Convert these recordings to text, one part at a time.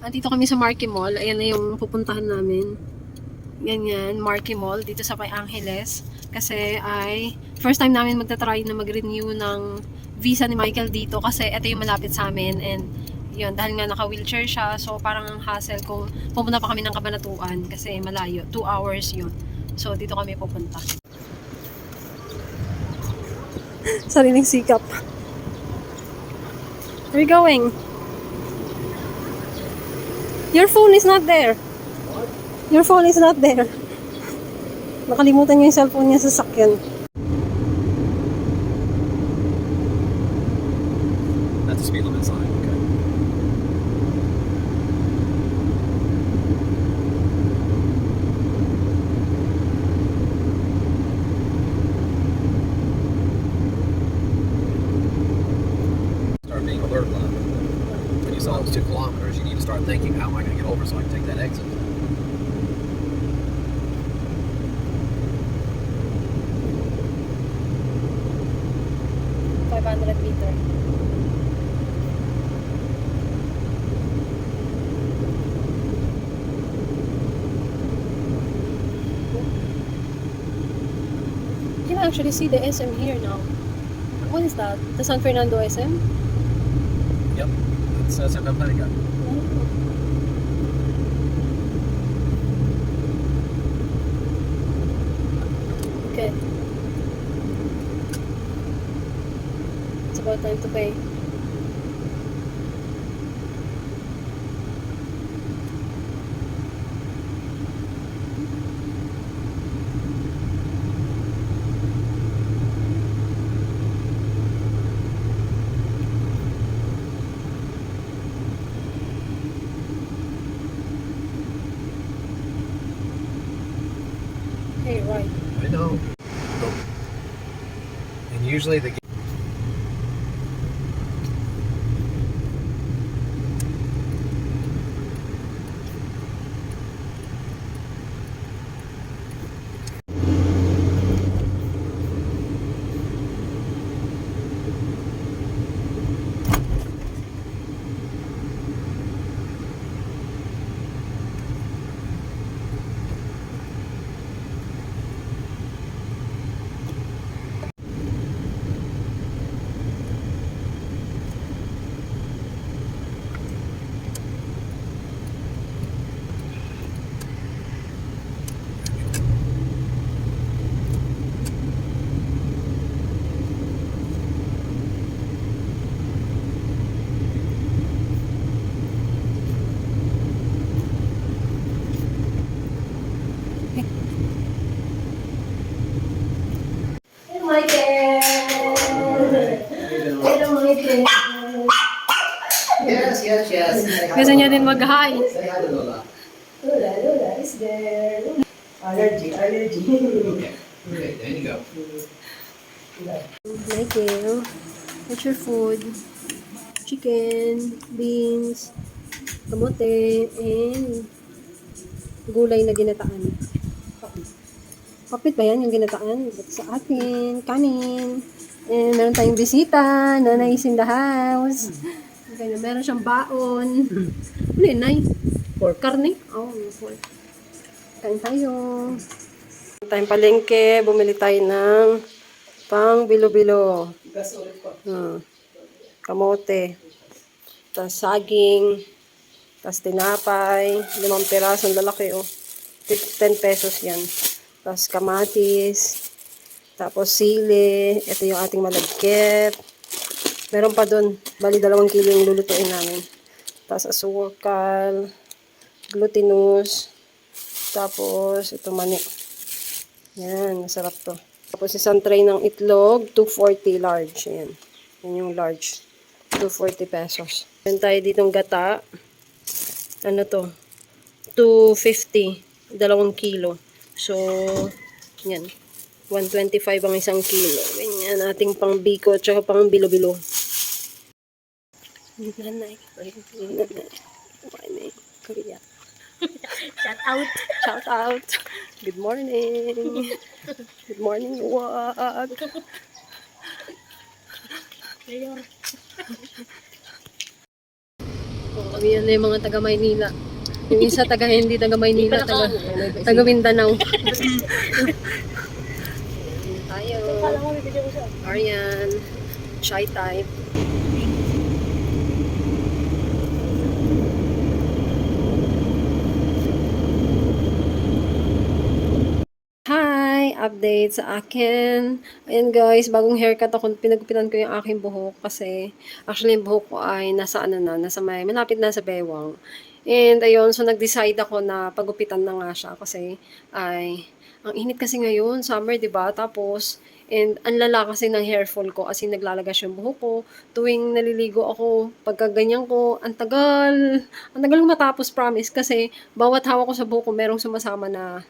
Andito kami sa Marquee Mall. Ayan na yung pupuntahan namin. Ganyan, Marquee Mall dito sa May Angeles. Kasi ay first time namin magta-try na mag-renew ng visa ni Michael dito kasi ito yung malapit sa amin and yun, dahil nga naka-wheelchair siya, so parang ang hassle kung pupunta pa kami ng Cabanatuan kasi malayo, 2 hours yun. So dito kami pupunta. Sariling sikap. Where are you going? Your phone is not there. Your phone is not there. Nakalimutan niya yung cellphone niya sa sakyan. That's the speed limit sign. Okay. Start being alert now. When you saw it was 2 kilometers, you need to start thinking, how am I going to get over so I can take that exit? 500 meter. You can actually see the SM here now. What is that? The San Fernando SM? Yep. That's a Paniga. Okay. It's about time to pay. Hey, right. I know. And usually the Michael! Hello, Michael! Yes. Gusto niya din mag-hi. Say hi to Lola. Lola is there. Allergy. Okay, there you go. Michael, what's your food? Chicken, beans, kamote, and gulay na ginataan. Kapit ba yan yung ginataan? Ito sa atin, kanin. And meron tayong bisita, nanay is in the house. Okay, meron siyang baon. Ano yun, nay? Pork. Karne? Oh, pork. Kain tayo. Tayong palengke, bumili tayo ng pang bilo-bilo. Kamote. Tapos saging. Tapos tinapay. 5 pirasong lalaki, oh. 10 pesos yan. Tapos kamatis. Tapos sili. Ito yung ating malagkit. Meron pa dun. Bali 2 kilo yung lulutuin namin. Tapos asukal. Glutinous. Tapos ito mani. Yan. Masarap to. Tapos isang tray ng itlog. 240 large. Yan. Yan yung large. 240 pesos. Meron tayo ditong gata. Ano to? 250. 2 kilo. So, yan. 125 ang 1 kilo. Ganyan, ating pang biko at saka pang bilo-bilo. Nanay. Korea. Shout out. Shout out. Good morning. Good morning, wag. Mayor. Kami yan na yung mga taga Maynila. Yung isa taga hindi taga Maynila, taga Mindanao. Tayo. Arian. Shy type. Hi! Update sa akin. Ayan guys, bagong haircut ako. Pinagupitan ko yung aking buhok kasi actually yung buhok ko ay nasa malapit na sa bewang. And ayun, so nag-decide ako na pagupitan na nga siya kasi ang init kasi ngayon, summer, 'di ba? Tapos ang lala kasi ng hair fall ko as in naglalagas yung buhok ko. Tuwing naliligo ako, pagka ganyan ko, ang tagal matapos, promise, kasi bawat hawak ko sa buhok ko, merong sumasama na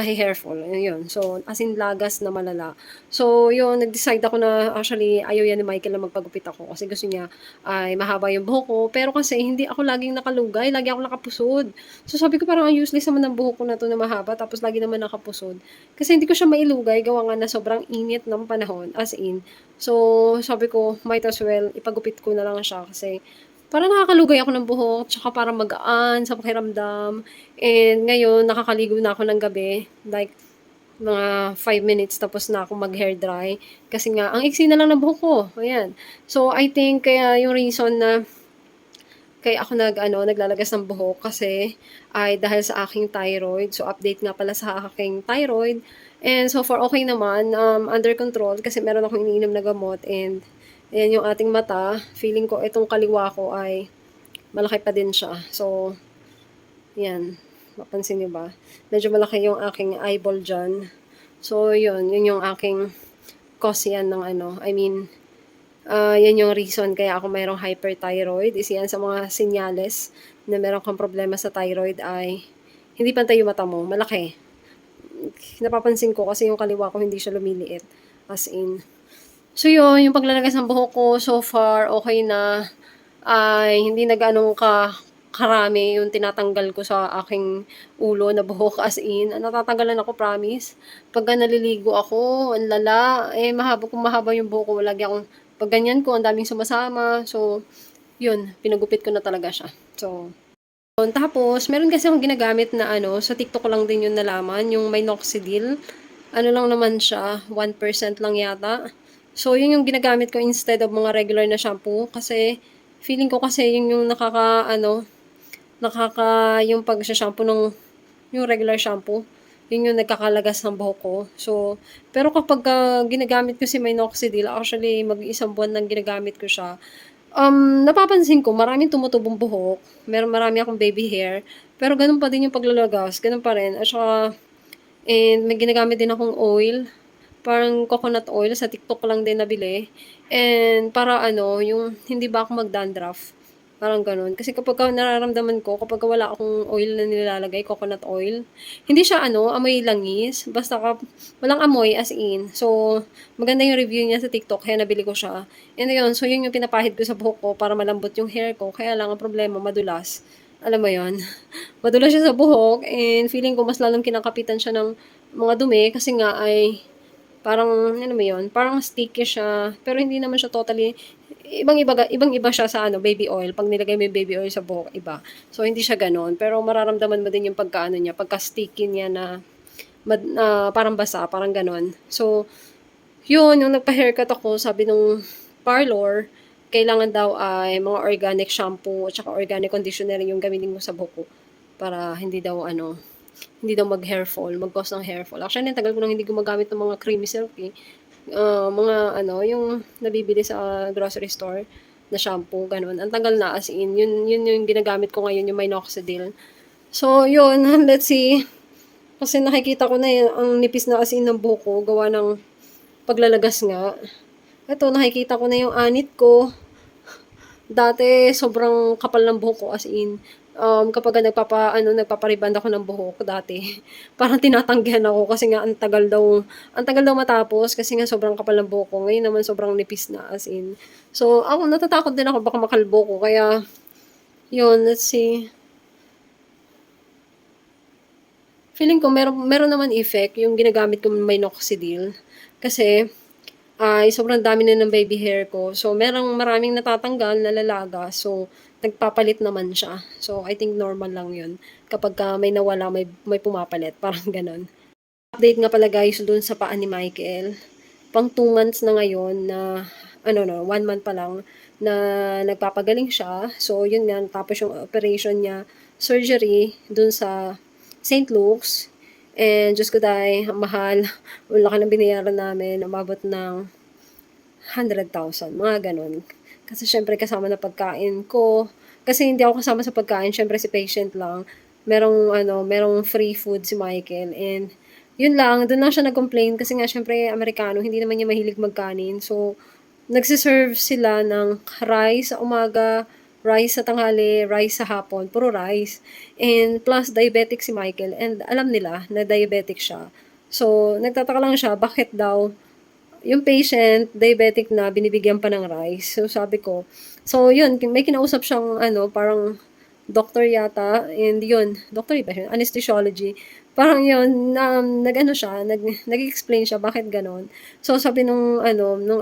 hair fall. Yun. So, as in lagas na malala. So, yun, nag-decide ako na actually ayaw yan ni Michael na magpagupit ako kasi gusto niya ay mahaba yung buhok ko. Pero kasi hindi ako laging nakalugay, lagi ako nakapusod. So, sabi ko parang ang useless naman ng buhok ko na to na mahaba tapos lagi naman nakapusod. Kasi hindi ko siya mailugay, gawa nga na sobrang init ng panahon, as in. So, sabi ko, might as well, ipagupit ko na lang siya kasi para nakakalugay ako ng buhok, tsaka para magaan sa pakiramdam. And ngayon, nakakaligo na ako ng gabi. Like, mga 5 minutes tapos na ako mag-hair dry. Kasi nga, ang iksi na lang ng buhok ko. Ayan. So, I think, kaya yung reason na kaya ako naglalagas ng buhok kasi ay dahil sa aking thyroid. So, update nga pala sa aking thyroid. And so far, okay naman. Under control kasi meron akong iniinom na gamot and ayan yung ating mata. Feeling ko itong kaliwa ko ay malaki pa din siya. So, yan. Mapansin niyo ba? Medyo malaki yung aking eyeball dyan. So, yun yung aking cause yan ng yan yung reason kaya ako mayroong hyperthyroid. Isa yan sa mga senyales na meron kang problema sa thyroid ay hindi pantay yung mata mo. Malaki. Napapansin ko kasi yung kaliwa ko hindi siya lumiliit. As in. So yun, yung paglalagas ng buhok ko, so far, okay na. Hindi na ganong karami yung tinatanggal ko sa aking ulo na buhok, as in. Natatanggalan ako, promise. Pagka naliligo ako, ang lala, kung mahaba yung buhok ko, lagi akong, pag ganyan ko, ang daming sumasama. So, yun, pinagupit ko na talaga siya. So, tapos, meron kasi akong ginagamit na sa TikTok ko lang din yung nalaman, yung minoxidil. Ano lang naman siya, 1% lang yata. So, yun yung ginagamit ko instead of mga regular na shampoo. Kasi, feeling ko kasi yun yung yung pag-shampoo yung regular shampoo. Yun yung nagkakalagas ng buhok ko. So, pero kapag ginagamit ko si minoxidil, actually, mag-isang buwan nang ginagamit ko siya, napapansin ko, maraming tumutubong buhok. Marami akong baby hair. Pero ganun pa din yung paglalagas. Ganun pa rin. At saka, may ginagamit din akong oil. Parang coconut oil, sa TikTok lang din nabili. And para yung hindi ba ako mag-dandruff. Parang ganun. Kasi kapag nararamdaman ko, kapag wala akong oil na nilalagay, coconut oil, hindi siya amoy langis. Basta walang amoy as in. So, maganda yung review niya sa TikTok, kaya nabili ko siya. And yun, so yun yung pinapahid ko sa buhok ko para malambot yung hair ko. Kaya lang ang problema, madulas. Alam mo yun? Madulas siya sa buhok and feeling ko mas lalong kinakapitan siya ng mga dumi kasi nga ay parang, parang sticky siya. Pero hindi naman siya totally, ibang-iba siya sa baby oil. Pag nilagay mo yung baby oil sa buhok, iba. So, hindi siya ganon. Pero mararamdaman mo din yung niya, pagka-sticky niya na parang basa, parang ganon. So, yun, yung nagpa-haircut ako, sabi nung parlor, kailangan daw ay mga organic shampoo at saka organic conditioner yung gamitin mo sa buhok ko para hindi daw mag-hair fall, mag-cause ng hair fall. Actually, tagal ko nang hindi gumagamit ng mga creamy silk yung nabibili sa grocery store na shampoo, ganun. Ang tagal na, as in, yun yung ginagamit ko ngayon, yung minoxidil. So, yun, let's see. Kasi nakikita ko na ang nipis na as in ng buhok ko, gawa ng paglalagas nga. Ito, nakikita ko na yung anit ko. Dati, sobrang kapal ng buhok ko, as in. Kapag nagpapariband ako ng buhok dati, parang tinatanggihan ako kasi nga ang tagal daw matapos kasi nga sobrang kapal ng buhok ko. Ngayon naman sobrang nipis na, as in. So, ako natatakot din ako baka makalbo ko, kaya yun, let's see. Feeling ko meron naman effect yung ginagamit ko minoxidil kasi sobrang dami na ng baby hair ko. So, maraming natatanggal, nalalaga. So, nagpapalit naman siya. So, I think normal lang yun. Kapag may nawala, may pumapalit. Parang ganon. Update nga pala guys dun sa paa ni Michael. Pang 2 months na ngayon na, 1 month pa lang na nagpapagaling siya. So, yun nga, tapos yung operation niya, surgery dun sa St. Luke's. And, Diyos ko dahil, ang mahal. Ang laki ng binayaran namin. Umabot ng 100,000, mga ganon. Kasi syempre kasama na pagkain ko. Kasi hindi ako kasama sa pagkain, syempre si patient lang. Merong free food si Michael. And yun lang, doon lang siya nag-complain kasi nga syempre Amerikano, hindi naman niya mahilig magkanin. So, nagsiserve sila ng rice sa umaga, rice sa tanghali, rice sa hapon, puro rice. And plus diabetic si Michael and alam nila na diabetic siya. So, nagtataka lang siya, bakit daw yung patient, diabetic na, binibigyan pa ng rice. So, sabi ko, so, yun, may kinausap siyang, parang doctor yata, and yun, doctor ba yun? Anesthesiology. Parang yun, nag-explain siya bakit ganon. So, sabi nung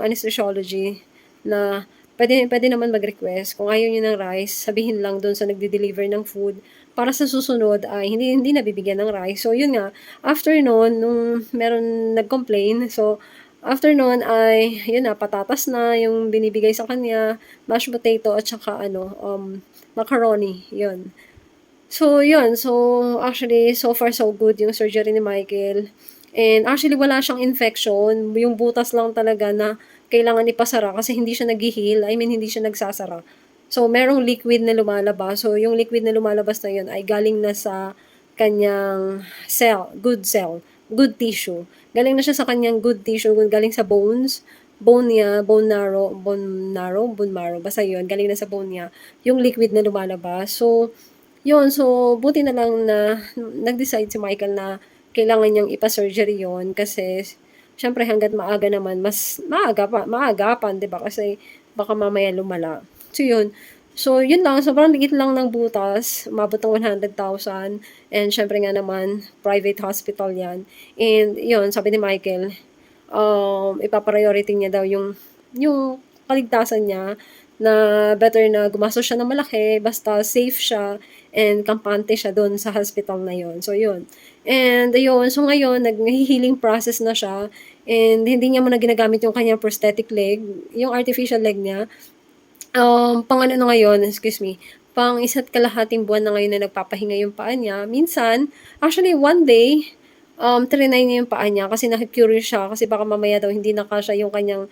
anesthesiology, na pwede naman mag-request, kung ayaw niyo ng rice, sabihin lang doon sa nagde-deliver ng food, para sa susunod ay hindi nabibigyan ng rice. So, yun nga, after noon, nung meron nag-complain, so, after nun ay, yun na, patatas na yung binibigay sa kanya, mashed potato at saka macaroni, yun. So, yun. So, actually, so far so good yung surgery ni Michael. And actually, wala siyang infection. Yung butas lang talaga na kailangan ipasara kasi hindi siya nag-heal. I mean, hindi siya nagsasara. So, merong liquid na lumalabas. So, yung liquid na lumalabas na yun ay galing na sa kanyang good tissue. Galing na siya sa kanyang good tissue, galing sa bone niya, bone marrow, basta yun, galing na sa bone niya, yung liquid na lumalabas. So, yun, so, buti na lang na nag-decide si Michael na kailangan niyang ipa-surgery yun kasi, syempre, hanggat maaga naman, mas maagapan, diba? Kasi, baka mamaya lumala. So, yun. So, yun lang. Sobrang liit lang ng butas. Umabot ng 100,000. And, syempre nga naman, private hospital yan. And, yun, sabi ni Michael, ipapriority niya daw yung kaligtasan niya na better na gumastos siya ng malaki, basta safe siya, and kampante siya doon sa hospital na yun. So, yun. And, yun. So, ngayon, nag-healing process na siya. And, hindi niya muna ginagamit yung kanyang prosthetic leg, yung artificial leg niya. Pang 1 kalahating buwan na ngayon na nagpapahinga yung paa niya. Minsan, actually one day, trinay niya yung paa niya kasi nakikurious siya kasi baka mamaya daw hindi na kasya yung kanyang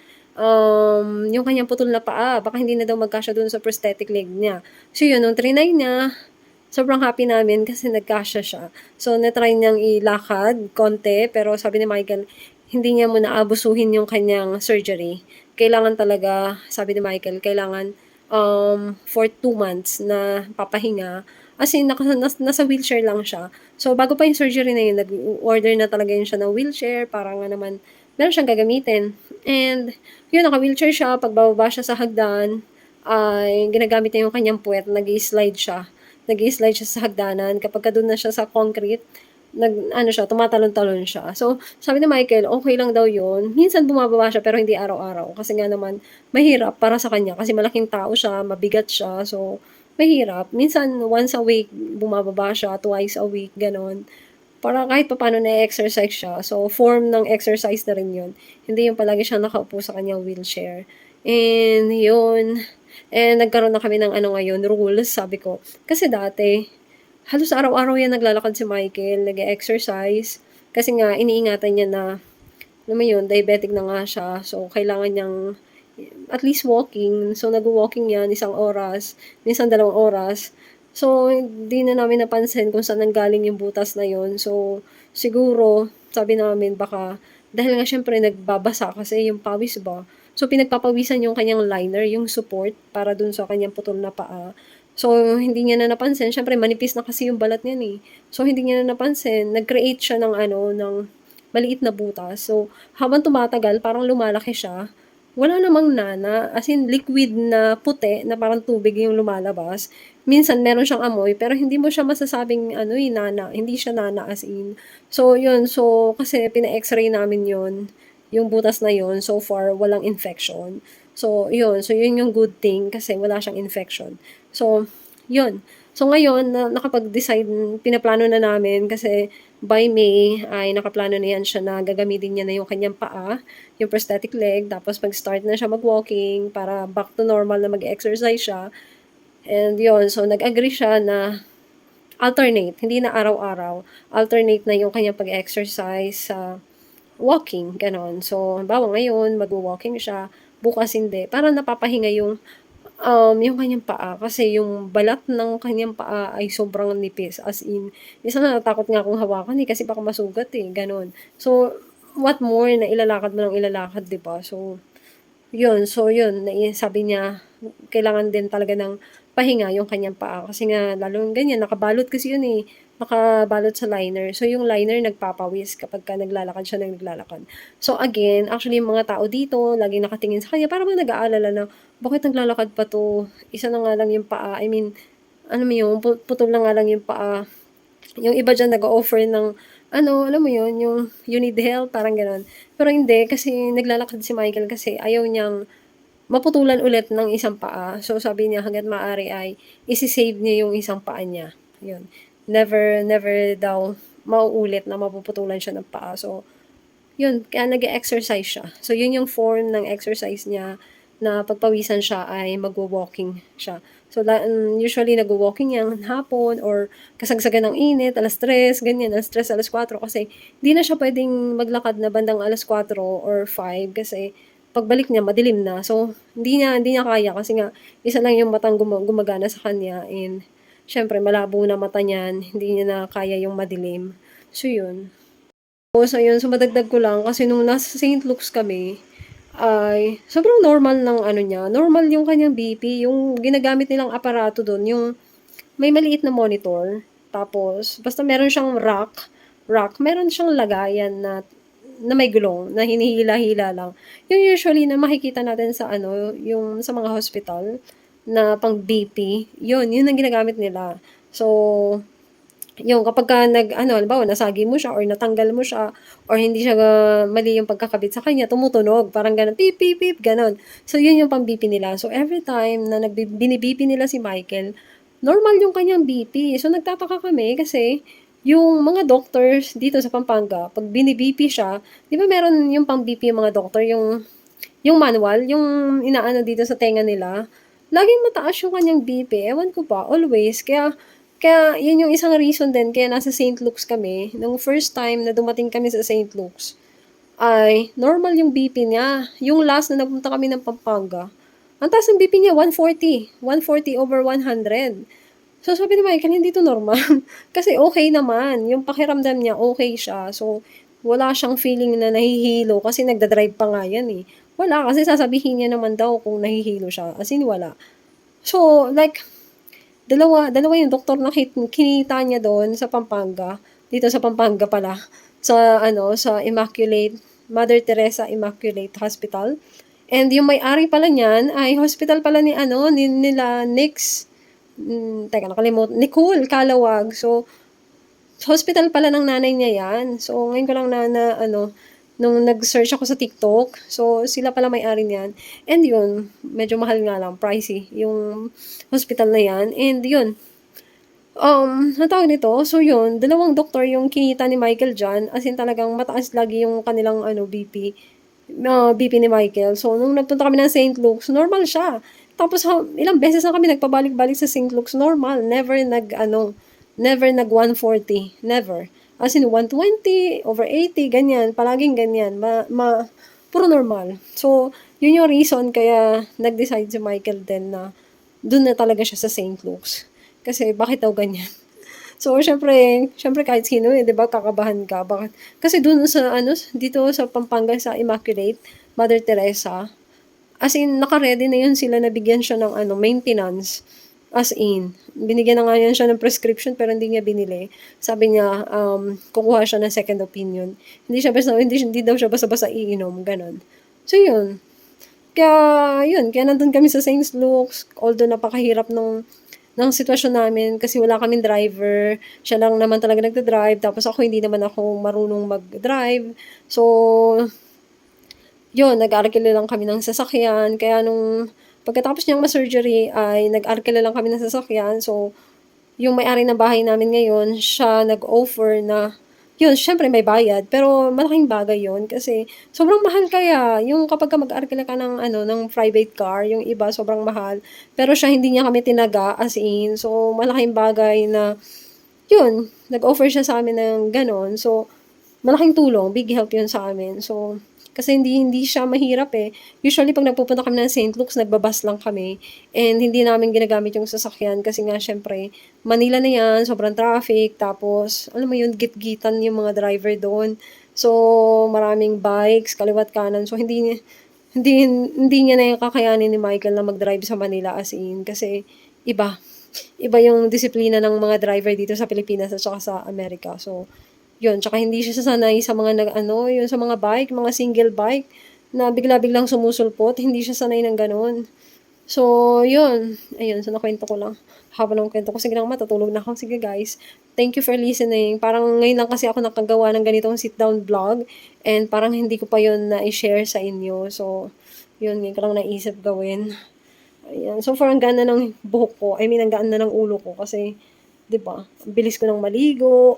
putol na paa. Baka hindi na daw magkasya dun sa prosthetic leg niya. So yun, nung trinay niya, sobrang happy namin kasi nagkasya siya. So, natry niyang ilakad konti, pero sabi ni Michael, hindi niya muna abusuhin yung kanyang surgery. Kailangan talaga, sabi ni Michael, kailangan for 2 months na papahinga. As in, nasa wheelchair lang siya. So, bago pa yung surgery na yun, nag-order na talaga yun siya ng wheelchair para nga naman meron siyang gagamitin. And, yun, naka-wheelchair siya. Pag bababa siya sa hagdan, ay ginagamit niya yung kanyang puwet, nag-i-slide siya sa hagdanan. Kapag doon na siya sa concrete, tumatalon-talon siya. So, sabi ni Michael, okay lang daw yun. Minsan bumababa siya pero hindi araw-araw. Kasi nga naman, mahirap para sa kanya. Kasi malaking tao siya, mabigat siya. So, mahirap. Minsan, once a week, bumababa siya, twice a week, ganon. Para kahit pa paano na-exercise siya. So, form ng exercise na rin yun. Hindi yung palagi siya nakaupo sa kanyang wheelchair. And, yun. And, nagkaroon na kami ng ngayon, rules, sabi ko. Kasi dati, halos araw-araw yan naglalakad si Michael, nag-exercise. Kasi nga, iniingatan niya na, diabetic na nga siya. So, kailangan niyang at least walking. So, nag-walking yan 1 oras, minsan 2 oras. So, hindi na namin napansin kung saan nanggaling yung butas na yon. So, siguro, sabi namin baka, dahil nga syempre nagbabasa kasi yung pawis ba. So, pinagpapawisan yung kanyang liner, yung support, para dun sa kanyang putol na paa. So, hindi niya na napansin. Syempre, manipis na kasi yung balat niya eh. So, hindi niya na napansin. Nag-create siya ng maliit na butas. So, habang tumatagal, parang lumalaki siya. Wala namang nana. As in, liquid na puti, na parang tubig yung lumalabas. Minsan, meron siyang amoy, pero hindi mo siya masasabing, nana. Hindi siya nana as in. So, yun. So, kasi pina-x-ray namin yun. Yung butas na yun. So far, walang infection. So, yun. So, yun yung good thing kasi wala siyang infection. So, yun. So, ngayon, nakapag-decide, pinaplano na namin kasi by May ay nakaplano na yan siya na gagamitin niya na yung kanyang paa, yung prosthetic leg, tapos mag-start na siya mag-walking para back to normal na mag-exercise siya. And yun, so nag-agree siya na alternate, hindi na araw-araw, alternate na yung kanyang pag-exercise sa walking, ganon. So, halimbawa ngayon, mag-walking siya, bukas hindi, para napapahinga yung kanyang paa. Kasi yung balat ng kanyang paa ay sobrang nipis. As in, minsan natatakot nga akong hawakan kasi baka masugat ganon. So, what more na ilalakad mo ng ilalakad, di ba? So, yun. So, yun. Sabi niya, kailangan din talaga ng pahinga yung kanyang paa. Kasi nga, lalo yung ganyan, nakabalot kasi yun nakabalot sa liner. So, yung liner nagpapawis kapag ka naglalakad siya naglalakad. So, again, actually, yung mga tao dito, laging nakatingin sa kanya, parang nag-aalala na, bakit naglalakad pa to? Isa na nga lang yung paa. I mean, ano mo yun, putol na nga lang yung paa. Yung iba dyan nag-offer ng, alam mo yun, yung you need help, parang gano'n. Pero hindi, kasi naglalakad si Michael kasi ayaw niyang maputulan ulit ng isang paa. So, sabi niya, hanggat maaari ay isi-save niya yung isang paa niya. Yun. Never daw mauulit na mapuputulan siya ng paa. So, yun, kaya nag-exercise siya. So, yun yung form ng exercise niya na pagpawisan siya ay magwo-walking siya. So, usually nagwo-walking yan hapon or kasagsagan ng init, alas 3, ganyan, alas 3, alas 4 kasi hindi na siya pwedeng maglakad na bandang alas 4 or 5 kasi pagbalik niya madilim na. So, hindi niya kaya kasi nga isa lang yung matang gumagana sa kanya and syempre malabo na mata niyan, hindi niya na kaya yung madilim. So, yun. So, yun. So, madagdag ko lang kasi nung nasa St. Luke's kami, ay sobrang normal ng ano niya. Normal yung kanyang BP. Yung ginagamit nilang aparato doon, yung may maliit na monitor. Tapos, basta meron siyang rack, meron siyang lagayan na may gulong, na hinihila-hila lang. Yung usually na makikita natin sa yung sa mga hospital na pang BP, yun ang ginagamit nila. So, yung kapag ka halimbawa, nasagi mo siya or natanggal mo siya or hindi siya mali yung pagkakabit sa kanya, tumutunog, parang ganun, pip, pip, pip, ganun. So, yun yung pang-BP nila. So, every time na bini-BP nila si Michael, normal yung kanyang BP. So, nagtataka kami kasi yung mga doctors dito sa Pampanga, pag bini-BP siya, di ba meron yung pang-BP yung mga doctor, yung manual, yung inaano dito sa tenga nila, laging mataas yung kanyang BP. Ewan ko pa, always. Kaya yun yung isang reason din kaya nasa St. Luke's kami. Nung first time na dumating kami sa St. Luke's, ay normal yung BP niya. Yung last na nagpunta kami ng Pampanga, ang taas ng BP niya, 140. 140 over 100. So sabi ni Michael, hindi to normal. Kasi okay naman. Yung pakiramdam niya, okay siya. So wala siyang feeling na nahihilo kasi nagdadrive pa nga yan Wala, kasi sasabihin niya naman daw kung nahihilo siya. As in, wala. So, like, dalawa yung doktor na kinita niya doon sa Pampanga. Dito sa Pampanga pala. Sa Immaculate, Mother Teresa Immaculate Hospital. And yung may-ari pala niyan ay hospital pala nila Nix. Nakalimutan. Nicole Calawag. So, hospital pala ng nanay niya yan. So, ngayon ko lang nung nag-search ako sa TikTok, so sila pala may-ari niyan. And yun, medyo mahal nga lang, pricey, yung hospital na yan. And yun, natawag nito, so yun, dalawang doktor yung kinita ni Michael dyan, as in talagang mataas lagi yung kanilang BP ni Michael. So, nung nagpunta kami ng St. Luke's, normal siya. Tapos, ilang beses na kami nagpabalik-balik sa St. Luke's, normal. Never nag 140. Never. As in, 120, over 80, ganyan. Palaging ganyan. Puro normal. So, yun yung reason kaya nag-decide si Michael din na dun na talaga siya sa St. Luke's. Kasi, bakit daw ganyan? So, syempre kahit sino, di ba, kakabahan ka. Bakit? Kasi dun dito sa Pampanga, sa Immaculate, Mother Teresa, as in, naka-ready na yun sila na bigyan siya ng maintenance. As in, binigyan na nga yan siya ng prescription pero hindi niya binili. Sabi niya, kukuha siya ng second opinion. Hindi daw siya basta-basta iinom, ganun. So, yun. Kaya nandun kami sa St. Luke's, although napakahirap ng sitwasyon namin kasi wala kaming driver. Siya lang naman talaga nagda-drive. Tapos hindi naman ako marunong mag-drive. So, yun, nag-arakili lang kami ng sasakyan. Kaya nung Pagkatapos niyang ma-surgery ay nag-arkila lang kami ng sasakyan. So, yung may-ari ng bahay namin ngayon, siya nag-offer na, yun, syempre may bayad, pero malaking bagay yun kasi sobrang mahal kaya. Yung kapag ka mag-arkila ka ng, ng private car, yung iba sobrang mahal. Pero siya hindi niya kami tinaga as in. So, malaking bagay na, yun, nag-offer siya sa amin ng ganon. So, malaking tulong, big help yun sa amin. So, kasi hindi siya mahirap eh. Usually, pag nagpupunta kami ng St. Luke's, nagbabas lang kami. And hindi namin ginagamit yung sasakyan kasi nga, syempre, Manila na yan, sobrang traffic. Tapos, alam mo yun, git-gitan yung mga driver doon. So, maraming bikes, kaliwat kanan. So, hindi niya na yung kakayanin ni Michael na mag-drive sa Manila as in. Kasi, iba yung disiplina ng mga driver dito sa Pilipinas at saka sa Amerika. So, yun, tsaka hindi siya sanay sa mga yun sa mga bike, mga single bike na bigla-biglang sumusulpot, hindi siya sanay ng ganun. So, yun. Ayun, so nakwento ko lang. Haba ng kwento ko. Sige lang, matutulog na ako. Sige guys, thank you for listening. Parang ngayon lang kasi ako nakagawa ng ganitong sit-down vlog and parang hindi ko pa yun na-share sa inyo. So, yun, ngayon ko lang naisip gawin. Ayan. So far, ang gana ng buhok ko. I mean, ang gaan na ng ulo ko kasi 'di ba? Ang bilis ko nang maligo,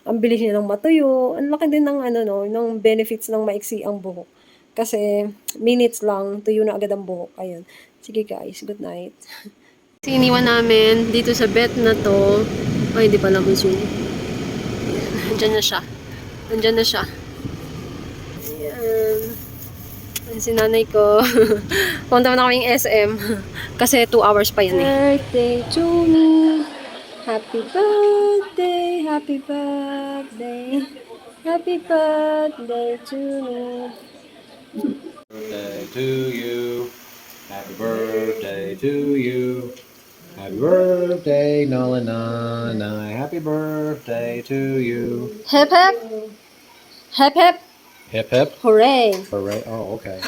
ang bilis niya nang matuyo. Ang laki din ng ng benefits ng maiksi ang buhok. Kasi minutes lang tuyo na agad ang buhok. Ayun. Sige guys, good night. Iniwan namin dito sa bed na to. Ay, hindi pa naman zoom. Nandiyan na siya. Nandiyan na siya. Ayan. Ayan si nanay ko. Punta na kaming SM. Kasi 2 hours pa yan eh. Birthday to me. Happy birthday, happy birthday, happy birthday to me. Birthday to you. Happy birthday to you. Happy birthday, Nolan Nanay. Happy birthday to you. Hip hip, hip hip, Hip hip. hooray! Hooray. Oh, okay.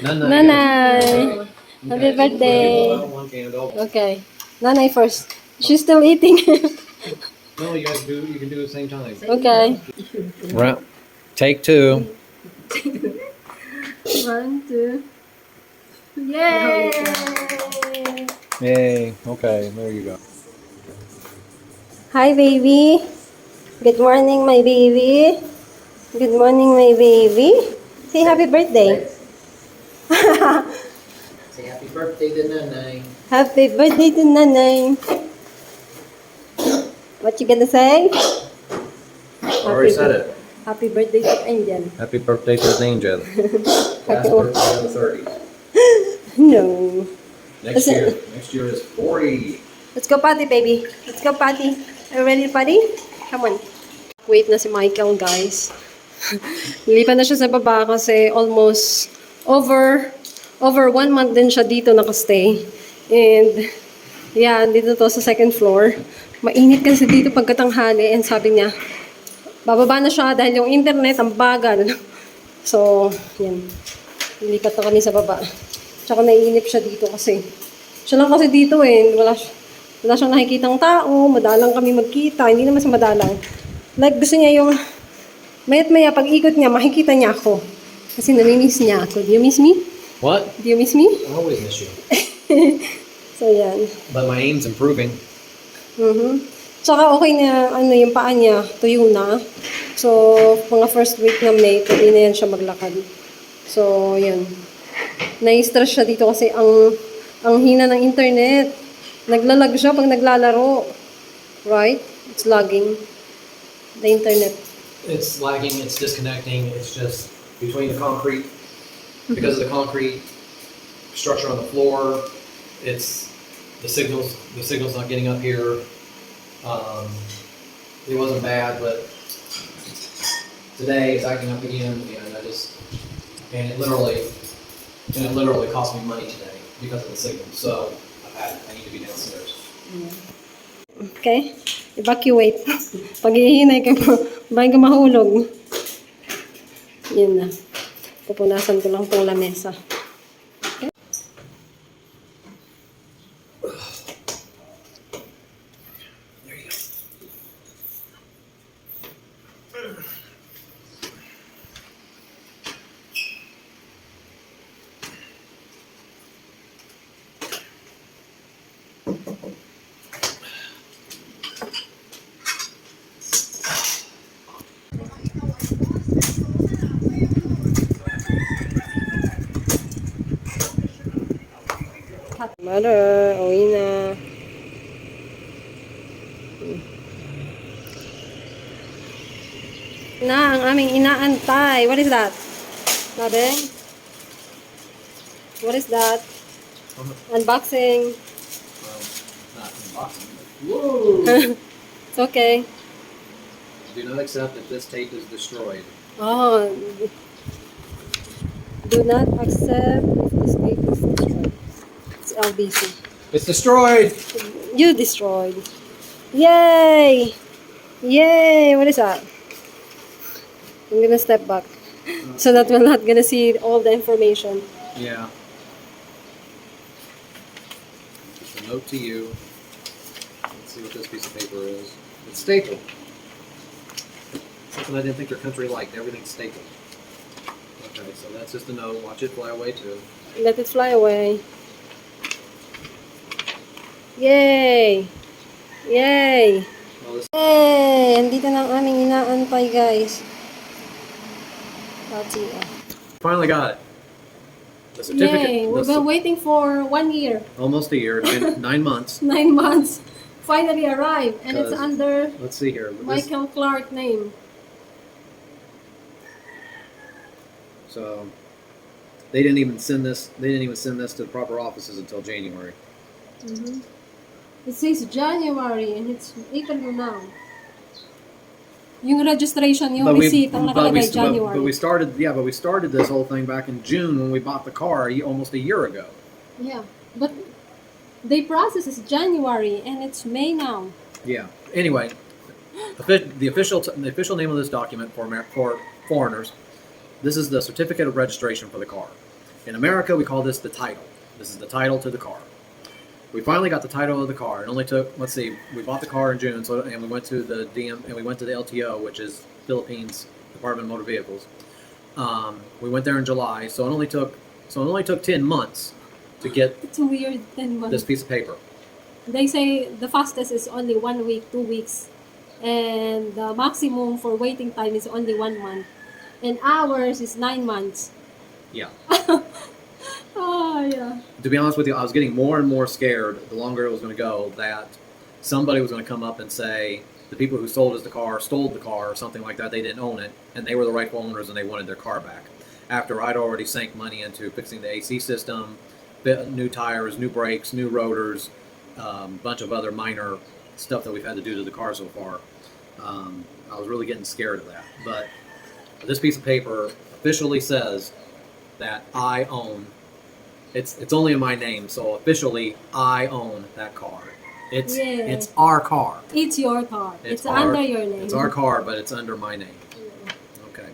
Nanay. Nanay, happy birthday. One candle. Okay, Nanay first. She's still eating. No, you guys do. You can do it at the same time. Okay. Round. Take 2. 1, 2. Yay! Yay. Okay. There you go. Hi, baby. Good morning, my baby. Good morning, my baby. Say happy birthday. Say happy birthday to Nanay. Happy birthday to Nanay. What you gonna say? Already said it. Happy birthday to Angel. Happy birthday to the angel. Last birthday on the 30th. No. Next Listen. year. Next year is 40. Let's go party, baby. Let's go party. Are you ready to party? Come on. Wait na si Michael, guys. Lilipan na siya sa baba kasi almost over 1 month din siya dito nakastay. And, yeah, dito to sa second floor. Mainit kasi dito pagkatanghali and sabi niya, bababa na siya dahil yung internet ang bagal. So, yan. Lilipat na kami sa baba. Tsaka naiinip siya dito kasi. Siya lang kasi dito eh. Wala siyang nakikitang tao. Madalang kami magkita. Hindi naman sa madalang. Like, gusto niya yung mayat maya, pag ikot niya, makikita niya ako. Kasi namimiss niya ako. Do you miss me? What? Do you miss me? I always miss you. So, yan. But my aim's improving. Tsaka okay na, yung paa niya, tuyo na. So, mga first week na May, pwede na yan siya maglakad. So, yan. Na-stress siya dito kasi ang hina ng internet. Naglalag siya pag naglalaro. Right? It's lagging. The internet. It's lagging, it's disconnecting, it's just between the concrete. Because of the concrete structure on the floor, it's the signal's not getting up here. It wasn't bad, but today it's acting up again, and it literally cost me money today because of the signal. So I need to be downstairs. Okay? Evacuate. Pag hihinay ka mo, bahay ka mahulog. Yun na. Pupunasan ko lang itong lamesa. Mother, uwi na. Na, ang aming inaantay. What is that? Nabeng? What is that? Unboxing. Not unboxing. Whoa! It's okay. Do not accept that this tape is destroyed. Oh. Do not accept if this tape is destroyed. It's LBC. It's destroyed! You destroyed. Yay! Yay! What is that? I'm gonna step back so that we're not gonna see all the information. Yeah. Just a note to you. Let's see what this piece of paper is. It's stapled. Something I didn't think your country liked. Everything's stapled. Okay, so that's just a note. Watch it fly away too. Let it fly away. Yay! Yay! Well, this Yay! Andito na ang aming inaantay, guys. Let's see. finally got it. The certificate. Yay! We've been waiting for 1 year. Almost a year. 9 months. 9 months. Finally arrived. And it's Because- under Let's see here. This- Michael Clark name. So they didn't even send this. They didn't even send this to the proper offices until January. It says January and it's April now. Yung registration, yung receipt, ang nakalagay January. but we started. Yeah, but we started this whole thing back in June when we bought the car almost a year ago. Yeah, but they process is January and it's May now. Yeah. Anyway, the official name of this document for foreigners. This is the certificate of registration for the car. In America, we call this the title. This is the title to the car. We finally got the title of the car. It only took, let's see, we bought the car in June, and we went to the and we went to the LTO, which is Philippines Department of Motor Vehicles. We went there in July, so it only took 10 months to get It's weird 10 months. this piece of paper. They say the fastest is only 1 week, 2 weeks. And the maximum for waiting time is only 1 month. And ours is 9 months. Yeah. Oh, yeah. To be honest with you, I was getting more and more scared the longer it was going to go that somebody was going to come up and say the people who sold us the car stole the car or something like that. They didn't own it, and they were the rightful owners, and they wanted their car back. After I'd already sank money into fixing the AC system, new tires, new brakes, new rotors, a bunch of other minor stuff that we've had to do to the car so far. I was really getting scared of that. But this piece of paper officially says that I own. It's only in my name, so officially I own that car. It's Yeah. it's our car. It's your car. It's our- under your name. It's our car, but it's under my name. Okay.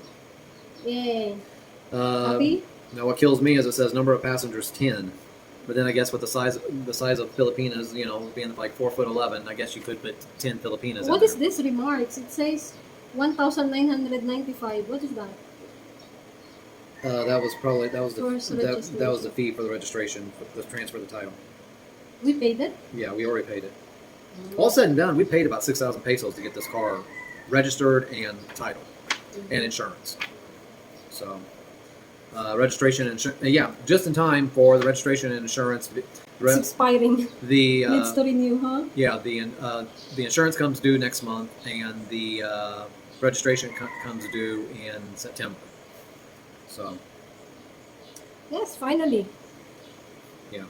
Yay. Uh, Happy? Now, what kills me is it says number of passengers 10, but then I guess with the size of Filipinas, being like 4'11", I guess you could put 10 Filipinas. What in is there. this remarks? It says 1,995. What is that? That was First that registration. was the fee for the registration, for the transfer of the title. We paid it? Yeah, we already paid it. All said and done, we paid about 6,000 pesos to get this car registered and title and insurance. So, registration and yeah, just in time for the registration and insurance. It's expiring. The Needs to renew, huh? yeah, the insurance comes due next month, and the registration comes due in September. So, Yes, finally. yeah.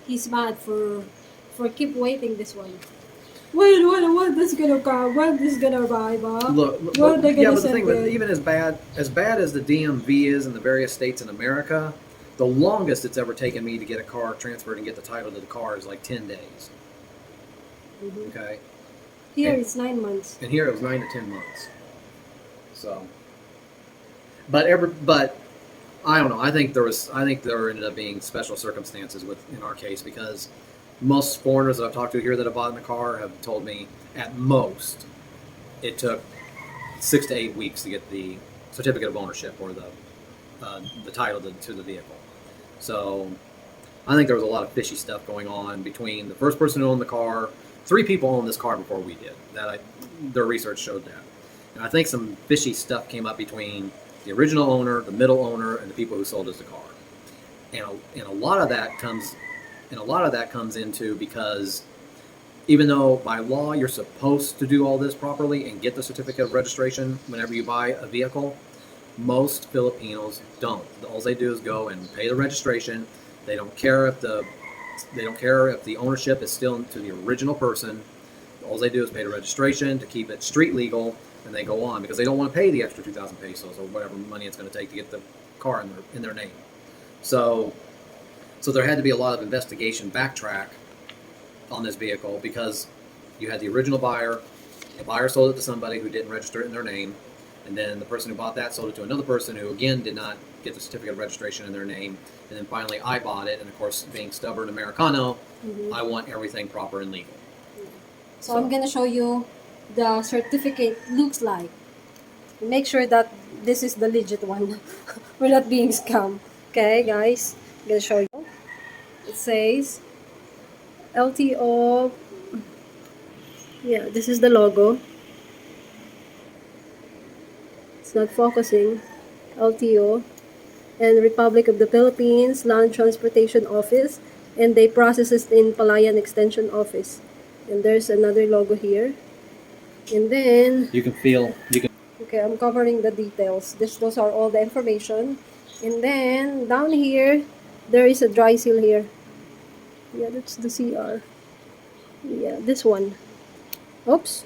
He's mad for keep waiting this one. When this gonna come? When this gonna arrive? Huh? Look, When they yeah, gonna but the send thing, it? even as bad as the DMV is in the various states in America, the longest it's ever taken me to get a car transferred and get the title to the car is like 10 days. Mhm. Okay, Here Okay. it's 9 months. and here it was 9 to 10 months. So, but I don't know. I think there ended up being special circumstances in our case, because most foreigners that I've talked to here that have bought in the car have told me at most it took 6 to 8 weeks to get the certificate of ownership or the title to the vehicle. So I think there was a lot of fishy stuff going on between the first person who owned the car. 3 people owned this car before we did. Their research showed that. And I think some fishy stuff came up between the original owner, the middle owner, and the people who sold us the car. And a lot of that comes into because even though by law you're supposed to do all this properly and get the certificate of registration whenever you buy a vehicle, most Filipinos don't. All they do is go and pay the registration. They don't care if the ownership is still to the original person. All they do is pay the registration to keep it street legal, and they go on because they don't want to pay the extra 2,000 pesos or whatever money it's going to take to get the car in their name. So there had to be a lot of investigation backtrack on this vehicle because you had the original buyer. The buyer sold it to somebody who didn't register it in their name, and then the person who bought that sold it to another person who again did not get the certificate of registration in their name. And then finally I bought it, and of course, being stubborn Americano, I want everything proper and legal. So I'm gonna show you the certificate looks like. Make sure that this is the legit one. We're not being scammed. Okay, guys? I'm gonna show you. It says LTO. Yeah, this is the logo. It's not focusing. LTO and Republic of the Philippines Land Transportation Office, and they process it in Palayan Extension Office. And there's another logo here. And then, You can feel. okay, I'm covering the details. Those are all the information. And then, down here, there is a dry seal here. Yeah, that's the CR. Yeah, this one. Oops.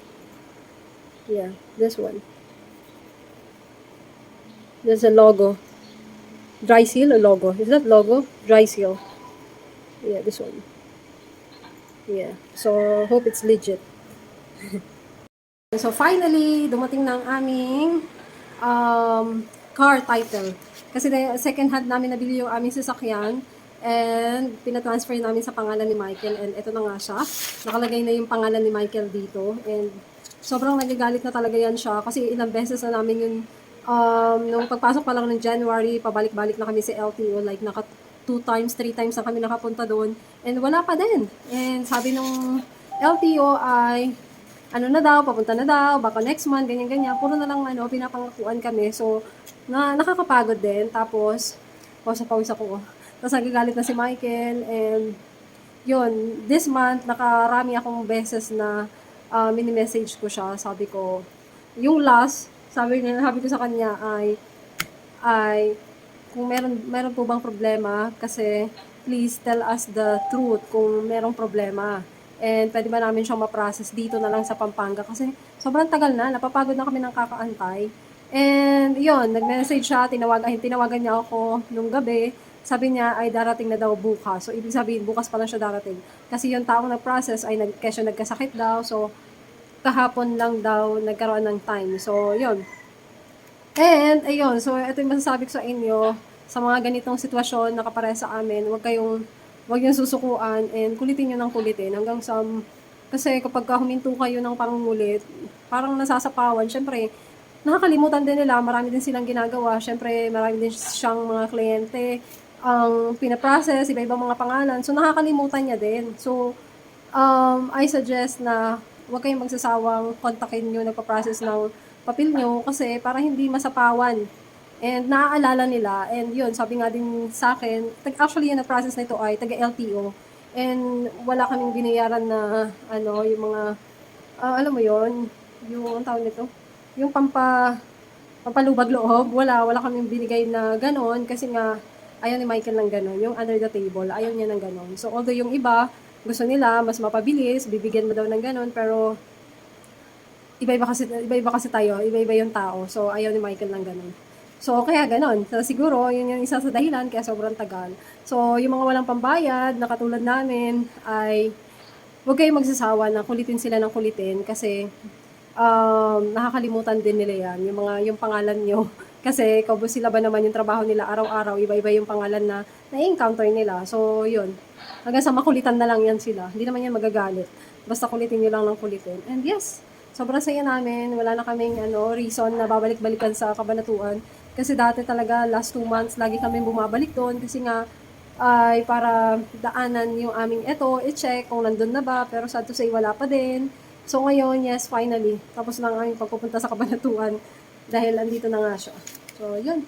Yeah, this one. There's a logo. Dry seal or logo? Is that logo? Dry seal. Yeah, this one. Yeah. So, hope it's legit. So, finally, dumating na ang aming car title. Kasi second hand namin nabili yung aming sasakyan and pinatransfer namin sa pangalan ni Michael, and ito na nga siya. Nakalagay na yung pangalan ni Michael dito, and sobrang nagagalit na talaga yan siya kasi ilang beses na namin yung nung pagpasok pa lang ng January, pabalik-balik na kami sa LTO, like 2 times, 3 times na kami nakapunta doon, and wala pa din. And sabi nung LTO ay ano na daw, papunta na daw, baka next month, ganyan-ganyan. Puro na lang pinapangakuan kami. So, nakakapagod din. Tapos, pawis ako. Tapos, nagagalit na si Michael. And, yun, this month, nakarami akong beses na mini-message ko siya. Sabi ko, yung last, sabi ko sa kanya ay kung meron po bang problema, kasi please tell us the truth kung merong problema. And pwede ba namin siyang ma-process dito na lang sa Pampanga kasi sobrang tagal na, napapagod na kami ng kakaantay. And yun, nag-message siya, tinawagan niya ako nung gabi. Sabi niya ay darating na daw bukas. So ibig sabihin bukas pa lang siya darating. Kasi yung taong nag-process ay nagkasakit daw. So kahapon lang daw nagkaroon ng time. So yun. And ayun, so ito yung masasabi ko sa inyo, sa mga ganitong sitwasyon na kapareha sa amin, huwag yung susukuan and kulitin nyo ng kulitin hanggang sa, kasi kapag huminto kayo ng pangungulit, parang nasasapawan. Syempre, nakakalimutan din nila, marami din silang ginagawa. Syempre, marami din siyang mga kliyente ang pinaprocess, iba-ibang mga pangalan. So, nakakalimutan niya din. So, I suggest na huwag kayong magsasawang kontakin nyo, nagpa-process ng papel nyo kasi para hindi masapawan. And naaalala nila, and yun, sabi nga din sa akin, actually yung na-process na ito ay taga-LTO, and wala kaming binayaran na, yung mga, alam mo yun, yung, ang tawag nito, yung pampalubag loob, wala kaming binigay na ganon, kasi nga, ayaw ni Michael ng ganon, yung under the table, ayaw niya ng ganon. So, although yung iba, gusto nila, mas mapabilis, bibigyan mo daw ng ganon, pero, iba-iba kasi tayo, iba-iba yung tao, so ayaw ni Michael ng ganon. So, kaya ganon. So, siguro, yun yung isa sa dahilan kaya sobrang tagal. So, yung mga walang pambayad na katulad namin ay huwag kayong magsasawa na kulitin sila ng kulitin kasi nakakalimutan din nila yan. Yung pangalan nyo. Kasi, kaubo sila ba naman yung trabaho nila araw-araw, iba-iba yung pangalan na na-encounter nila. So, yun. Hanggang sa makulitan na lang yan sila. Hindi naman yan magagalit. Basta kulitin nyo lang ng kulitin. And yes, sobrang saya namin. Wala na kaming reason na babalik-balikan sa Kabanatuan. Kasi dati talaga, last 2 months, lagi kami bumabalik doon. Kasi nga, ay para daanan yung aming i-check kung nandun na ba, pero sad to say wala pa din. So ngayon, yes, finally, tapos lang ang aming pagpupunta sa Cabanatuan dahil andito na nga siya. So, yun.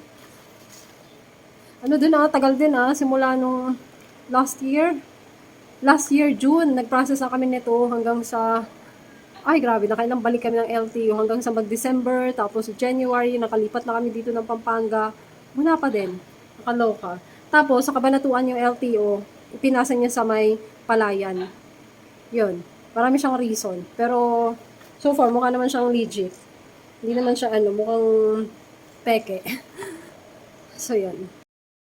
Ano din tagal din simula nung last year, June, nag-process na kami nito hanggang sa, ay grabe, nakailang balik kami ng LTO hanggang sa mag-December, tapos January, nakalipat na kami dito ng Pampanga, wala pa din, nakaloka. Tapos, sa Cabanatuan yung LTO, ipinasa niya sa may Palayan. Yun, marami siyang reason. Pero, so far, mukha naman siyang legit. Hindi naman siya, mukhang peke. So, yun.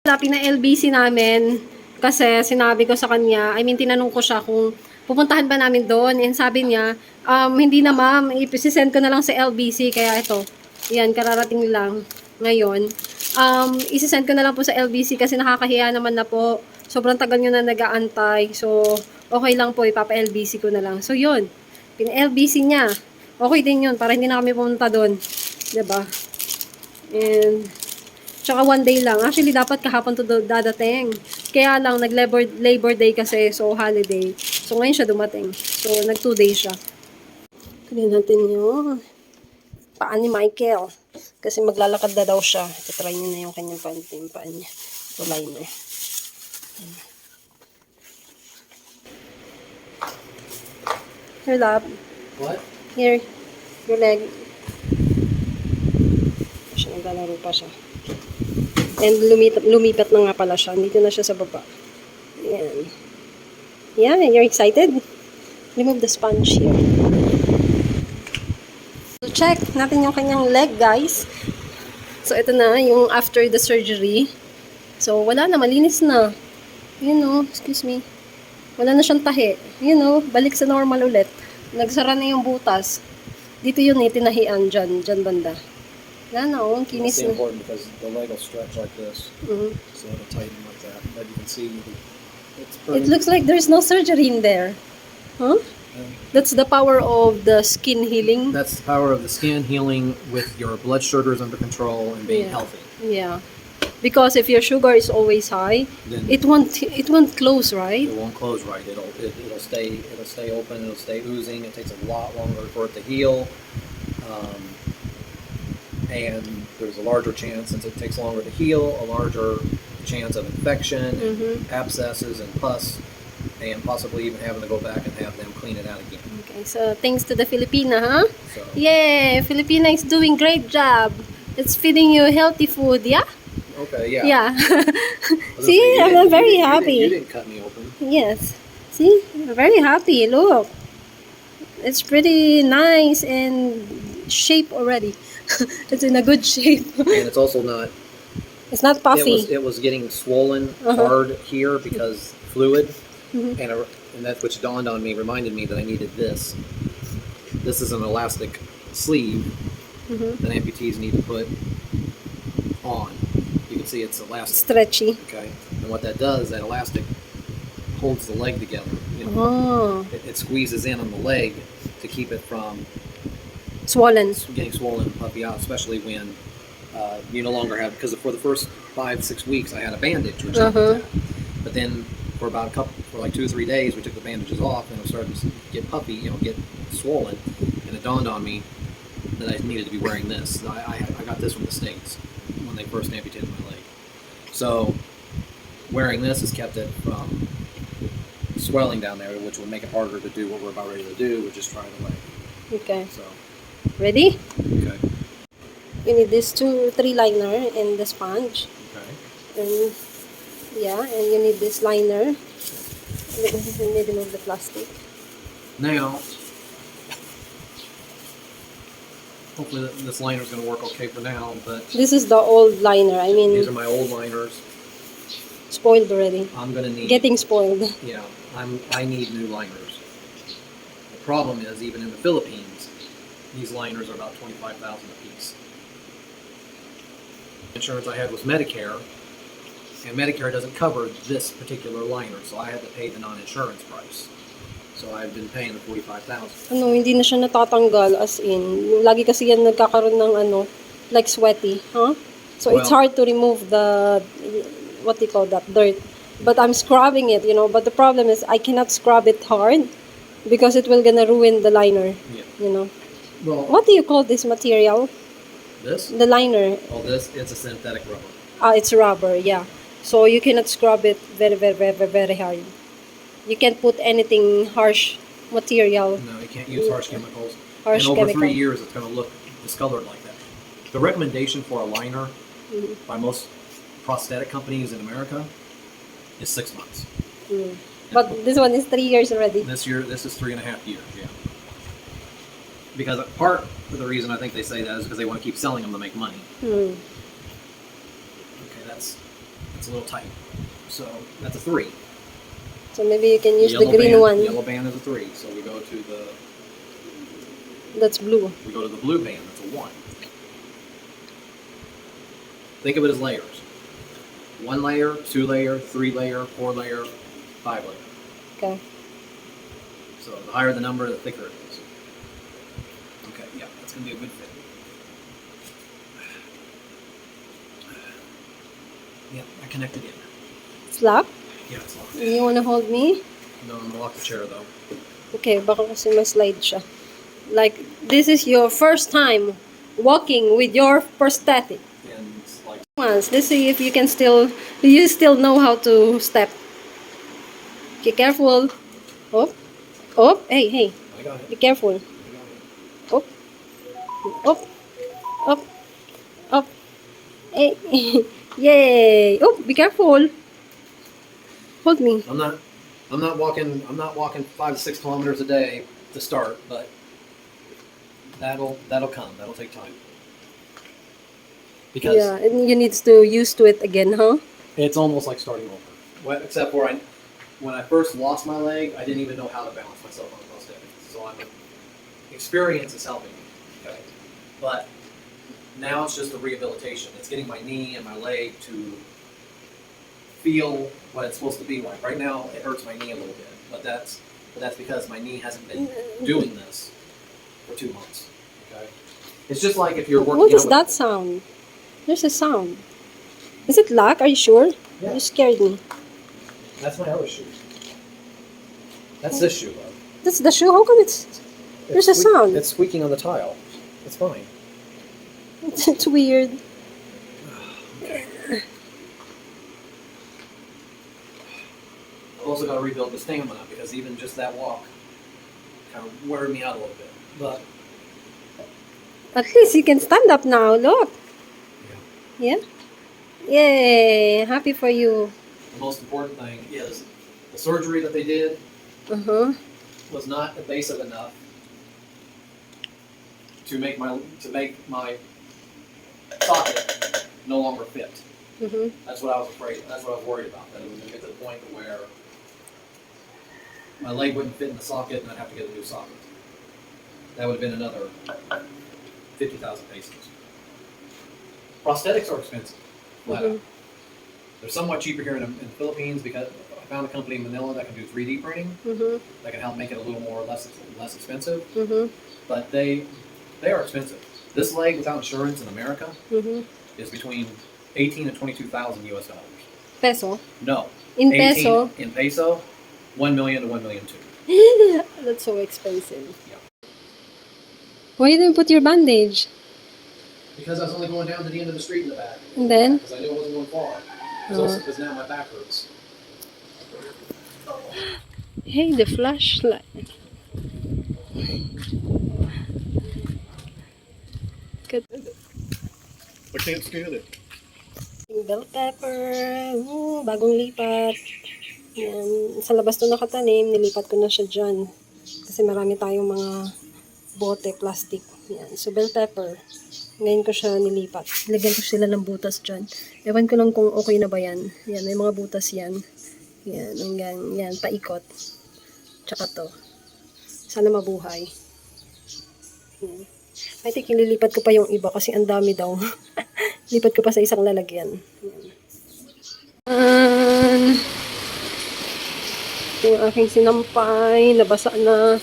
Lapin na LBC namin, kasi sinabi ko sa kanya, I mean, tinanong ko siya kung pupuntahan ba namin doon. And sabi niya, hindi na ma'am, ipsisend ko na lang sa LBC. Kaya ito, yan, kararating lang ngayon. Isisend ko na lang po sa LBC kasi nakakahiya naman na po. Sobrang tagal nyo na nag-aantay. So, okay lang po, ipapa-LBC ko na lang. So, yun, pin-LBC niya. Okay din yun, para hindi na kami pumunta doon. Diba? And, tsaka 1 day lang. Actually, dapat kahapon to dadating. Kaya lang, nag-Labor Day kasi, so holiday. So, ngayon siya dumating. So, nag 2 days siya. Kunin natin yung paan ni Michael. Kasi maglalakad na daw siya. Try niya na yung kanyang paan niya. Ito liner. Here, love. What? Here. Your leg. Siya, naglalaro pa siya. And lumipat na nga pala siya. Dito na siya sa baba. Ayan. Yeah, you're excited? Remove the sponge here. So, check natin yung kanyang leg, guys. So, ito na, yung after the surgery. So, wala na, malinis na. You know, excuse me. Wala na siyang tahi. You know, balik sa normal ulit. Nagsara na yung butas. Dito yun tinahian dyan banda. Wala na, ang kinis It's na. important because the leg will stretch like this, Mhm. so it'll tighten like that. As you can see, it's It pretty. looks like there's no surgery in there. Huh? That's the power of the skin healing. That's the power of the skin healing with your blood sugars under control and being Yeah. healthy. Yeah. Because if your sugar is always high, Then it won't close, right? it won't close right. It'll stay open. It'll stay oozing. It takes a lot longer for it to heal, and there's a larger chance, since it takes longer to heal, a larger chance of infection, and abscesses, and pus, and possibly even having to go back and have them clean it out again. Okay, so thanks to the Filipina, huh? So Yay! Filipina is doing great job. It's feeding you healthy food, yeah? okay, yeah. Yeah. I was gonna See, say, I'm very you happy. didn't cut me open. Yes. See? I'm very happy. Look. It's pretty nice and shape already. It's in a good shape. And it's also not. It's not puffy. It was getting swollen Uh-huh. hard here because fluid, Mhm. and that which dawned on me, reminded me that I needed this. This is an elastic sleeve Mhm. that amputees need to put on. You can see it's elastic. Stretchy. Okay, and what that does, that elastic holds the leg together. You know, Oh. it squeezes in on the leg to keep it from Swollen. getting swollen and puffy out, especially when you no longer have, because for the first 5-6 weeks I had a bandage which helped Uh-huh. with that. But then for like 2 or 3 days we took the bandages off and it started to get puffy, get swollen, and it dawned on me that I needed to be wearing this. I got this from the States when they first amputated my leg. So wearing this has kept it from swelling down there, which will make it harder to do what we're about ready to do, which is try the leg. Okay. So Ready? okay. You need this 2-3 liner and the sponge. Okay. And yeah, and you need this liner. Let me remove the plastic. Now, hopefully this liner is going to work okay for now, but This is the old liner. I mean, these are my old liners. spoiled already. I'm going to need, Getting spoiled. yeah, I need new liners. The problem is, even in the Philippines, these liners are about $25,000 a piece. Insurance I had was Medicare, and Medicare doesn't cover this particular liner, so I had to pay the non-insurance price. So I've been paying the $45,000. Hindi na siya natatanggal as in. Lagi kasi yan nagkakaroon ng like sweaty, huh? So it's Well- hard to remove the, what do you call that, dirt. But I'm scrubbing it, but the problem is I cannot scrub it hard because it will gonna ruin the liner, Yeah. Well, What do you call this material? this? The liner. Oh, this, it's a synthetic rubber. It's rubber, yeah. So you cannot scrub it very, very, very, very hard. You can't put anything harsh material. No, you can't use harsh chemicals. Harsh and over chemical. 3 years, it's going to look discolored like that. The recommendation for a liner by most prosthetic companies in America is 6 months. But this one is 3 years already. This year, this is 3.5 years, yeah. Because part of the reason I think they say that is because they want to keep selling them to make money. Hmm. Okay, that's a little tight. So that's a 3. So maybe you can use the Yellow green band, one. Yellow band is a 3. So we go to the That's blue. blue band. That's a 1. Think of it as layers. 1 layer, 2 layer, 3 layer, 4 layer, 5 layer. Okay. So the higher the number, the thicker it is. Okay, yeah, that's gonna be a good fit. Yeah, I connected in. It's locked? Yeah, it's locked. You wanna hold me? No, I'm gonna lock the chair though. Okay, baka kasi ma-slide siya. Like, this is your first time walking with your prosthetic. And it's like, Let's see if you still know how to step. Okay, careful. Oh, oh, hey, I got it. be careful. I got it. Up, up, up, up. Hey, yay! Oh, be careful. Hold me. I'm not walking 5 to 6 kilometers a day to start, but that'll come. That'll take time. Because Yeah, and you need to used to it again, huh? it's almost like starting over. Well, except for when I first lost my leg, I didn't even know how to balance myself on a prosthetic. So experience is helping me. Okay, but now it's just the rehabilitation. It's getting my knee and my leg to feel what it's supposed to be like. Right now, it hurts my knee a little bit, but that's because my knee hasn't been doing this for 2 months. Okay, it's just like if you're working. What is out with- that sound? There's a sound. Is it locked? Are you sure? Yeah. You scared me. That's my other shoe. That's this shoe, though. That's the shoe? How come there's a sound? It's squeaking on the tile. It's fine. It's weird. I've also got to rebuild the stamina because even just that walk kind of wore me out a little bit. But At least you can stand up now. Look. Yeah? Yay. Happy for you. the most important thing is the surgery that they did Uh-huh. was not invasive enough to make my socket no longer fit. Mm-hmm. That's what I was afraid. That's what I was worried about. That it was going to get to the point where my leg wouldn't fit in the socket, and I'd have to get a new socket. That would have been another 50,000 pesos. Prosthetics are expensive. Flat out. They're somewhat cheaper here in the Philippines because I found a company in Manila that can do 3D printing. Mm-hmm. That can help make it a little more less expensive. Mm-hmm. But they are expensive. This leg without insurance in America Mm-hmm. is between 18 and 22,000 US dollars. Peso. No. In 18 peso. In peso, 1 million to 1 million two. That's so expensive. Yeah. Why you didn't put your bandage? Because I was only going down to the end of the street in the back. And then? Because I knew it wasn't going far. Also because now my back hurts. Hey, the flashlight. Good. I can't stand it. Bell pepper. Ooh, bagong lipat. Yan. Sa labas to nakatanim, nilipat ko na siya dyan. Kasi marami tayong mga bote, plastic. Yan. So, bell pepper. Ngayon ko siya nilipat. Lagyan ko sila ng butas dyan. Ewan ko lang kung okay na ba yan. Yan, may mga butas yan. Yan, hanggang, yan, paikot. Tsaka to. Sana mabuhay. Yan. I think ililipat ko pa yung iba kasi ang dami daw. Lipat ko pa sa isang lalagyan. Yan. Yung aking sinampay, nabasa na.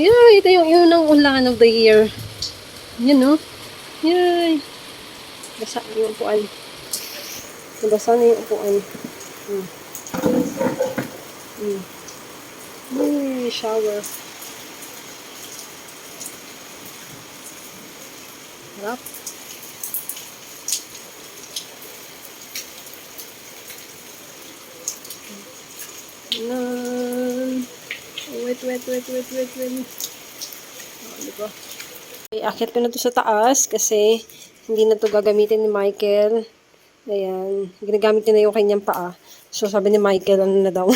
Yeah, ito yung unang ulan of the year. Yan, no? Yay! Basa yung upuan. Nabasa na yung upuan. Shower. Harap. Wait. Diba? Okay, akit ko na to sa taas kasi hindi na to gagamitin ni Michael. Ayan. Ginagamit niya na yung kanyang paa. So, sabi ni Michael, ano na daw?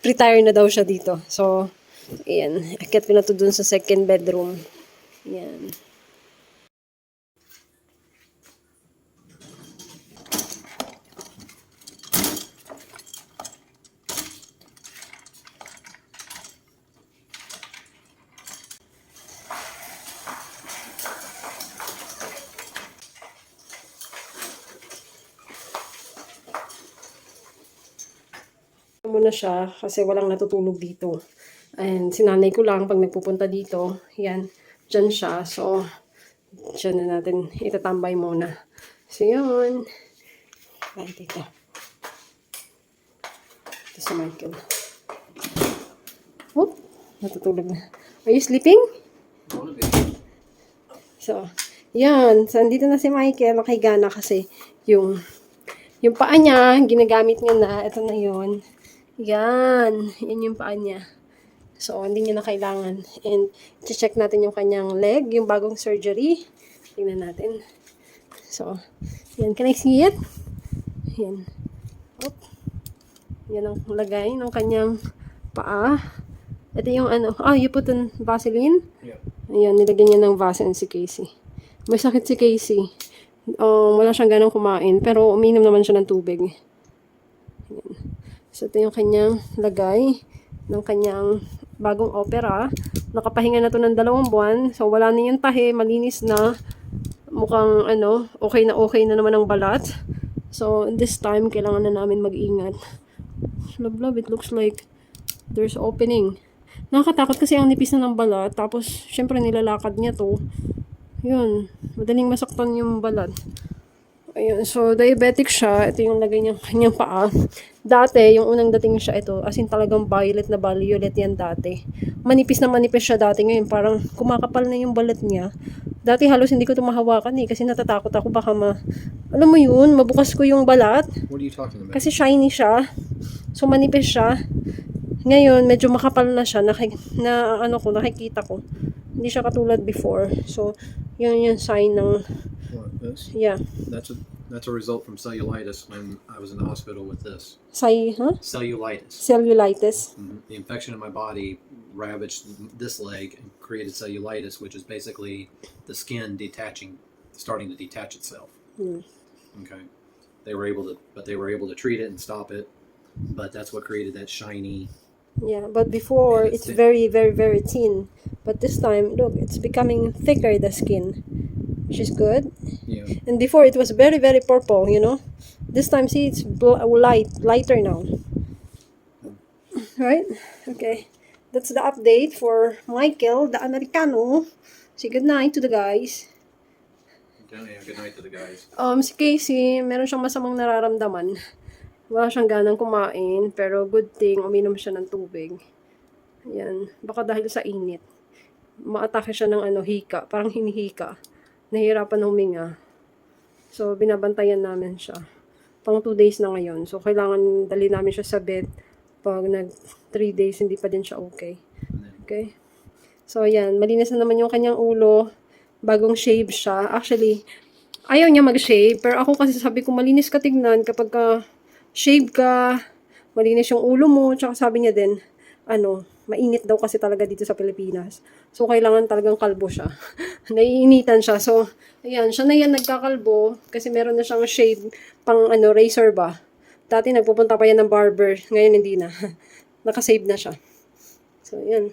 Retire na daw siya dito. So, ayan. Akit ko na to dun sa second bedroom. Ayan. Muna siya kasi walang natutulog dito. And sinanay ko lang pag nagpupunta dito. Yan. Diyan siya. So, diyan na natin itatambay muna. So, yun. Bye, dito. Ito si Michael. Oh, natutulog na. Are you sleeping? So, yan. So, andito na si Michael. Nakahiga na kasi yung paa niya, ginagamit niya na. Ito na yun. Yan. Yan yung paa niya. So, hindi niya na kailangan. And, check natin yung kanyang leg, yung bagong surgery. Tingnan natin. So, yan. Can I see it? Yan. Oop. Yan ang lagay ng kanyang paa. Ito yung ano. You put in Vaseline? Yeah. Ayan, nilagyan niya ng Vaseline si Casey. May sakit si Casey. Wala siyang ganang kumain, pero uminom naman siya ng tubig. Ayan. So, ito yung kanyang lagay ng kanyang bagong opera. Nakapahinga na to ng 2 buwan. So, wala na yung tahi. Malinis na. Mukhang, okay na naman ang balat. So, this time, kailangan na namin mag-ingat. Love, it looks like there's opening. Nakakatakot kasi ang nipis na ng balat. Tapos, syempre, nilalakad niya to. Yun. Madaling masaktan yung balat. Ayun. So, diabetic siya. Ito yung lagay niya kanyang paa. Dati, yung unang dating siya ito, as in talagang violet yan dati. Manipis siya dati. Ngayon, parang kumakapal na yung balat niya. Dati halos hindi ko ito mahawakan kasi natatakot ako baka alam mo yun, mabukas ko yung balat. What are you talking about? Kasi shiny siya. So, manipis siya. Ngayon, medyo makapal na siya. Nakikita ko. Hindi siya katulad before. So, yun yung sign ng, What, this? yeah. That's a result from cellulitis when I was in the hospital with this. Cellulitis. Cellulitis. The infection in my body ravaged this leg and created cellulitis, which is basically the skin starting to detach itself. Okay. They were able to treat it and stop it, but that's what created that shiny. Yeah, but before And it's it's very, very, very thin. But this time, look, it's becoming thicker, the skin. Which is good. Yeah. And before it was very, very purple, This time, see, it's lighter now. Right? Okay. That's the update for Michael, the Americano. Say goodnight to the guys. Good night to the guys. Si Casey, meron siyang masamang nararamdaman. Wala siyang ganang kumain, pero good thing, uminom siya ng tubig. Yan. Baka dahil sa init. Maatake siya ng hika. Parang hinihika. Nahihirapan na huminga. So, binabantayan namin siya. Pang 2 days na ngayon. So, kailangan dali namin siya sa bed. Pag 3 days, hindi pa din siya okay. Okay? So, yan. Malinis na naman yung kanyang ulo. Bagong shave siya. Actually, ayaw niya mag-shave. Pero ako kasi sabi ko, malinis ka tignan kapag shave ka, malinis yung ulo mo. Tsaka sabi niya din, mainit daw kasi talaga dito sa Pilipinas. So, kailangan talagang kalbo siya. Naiinitan siya. So, ayan, siya na yan nagkakalbo kasi meron na siyang shave pang razor ba. Dati nagpupunta pa yan ng barber. Ngayon hindi na. Nakasave na siya. So, ayan.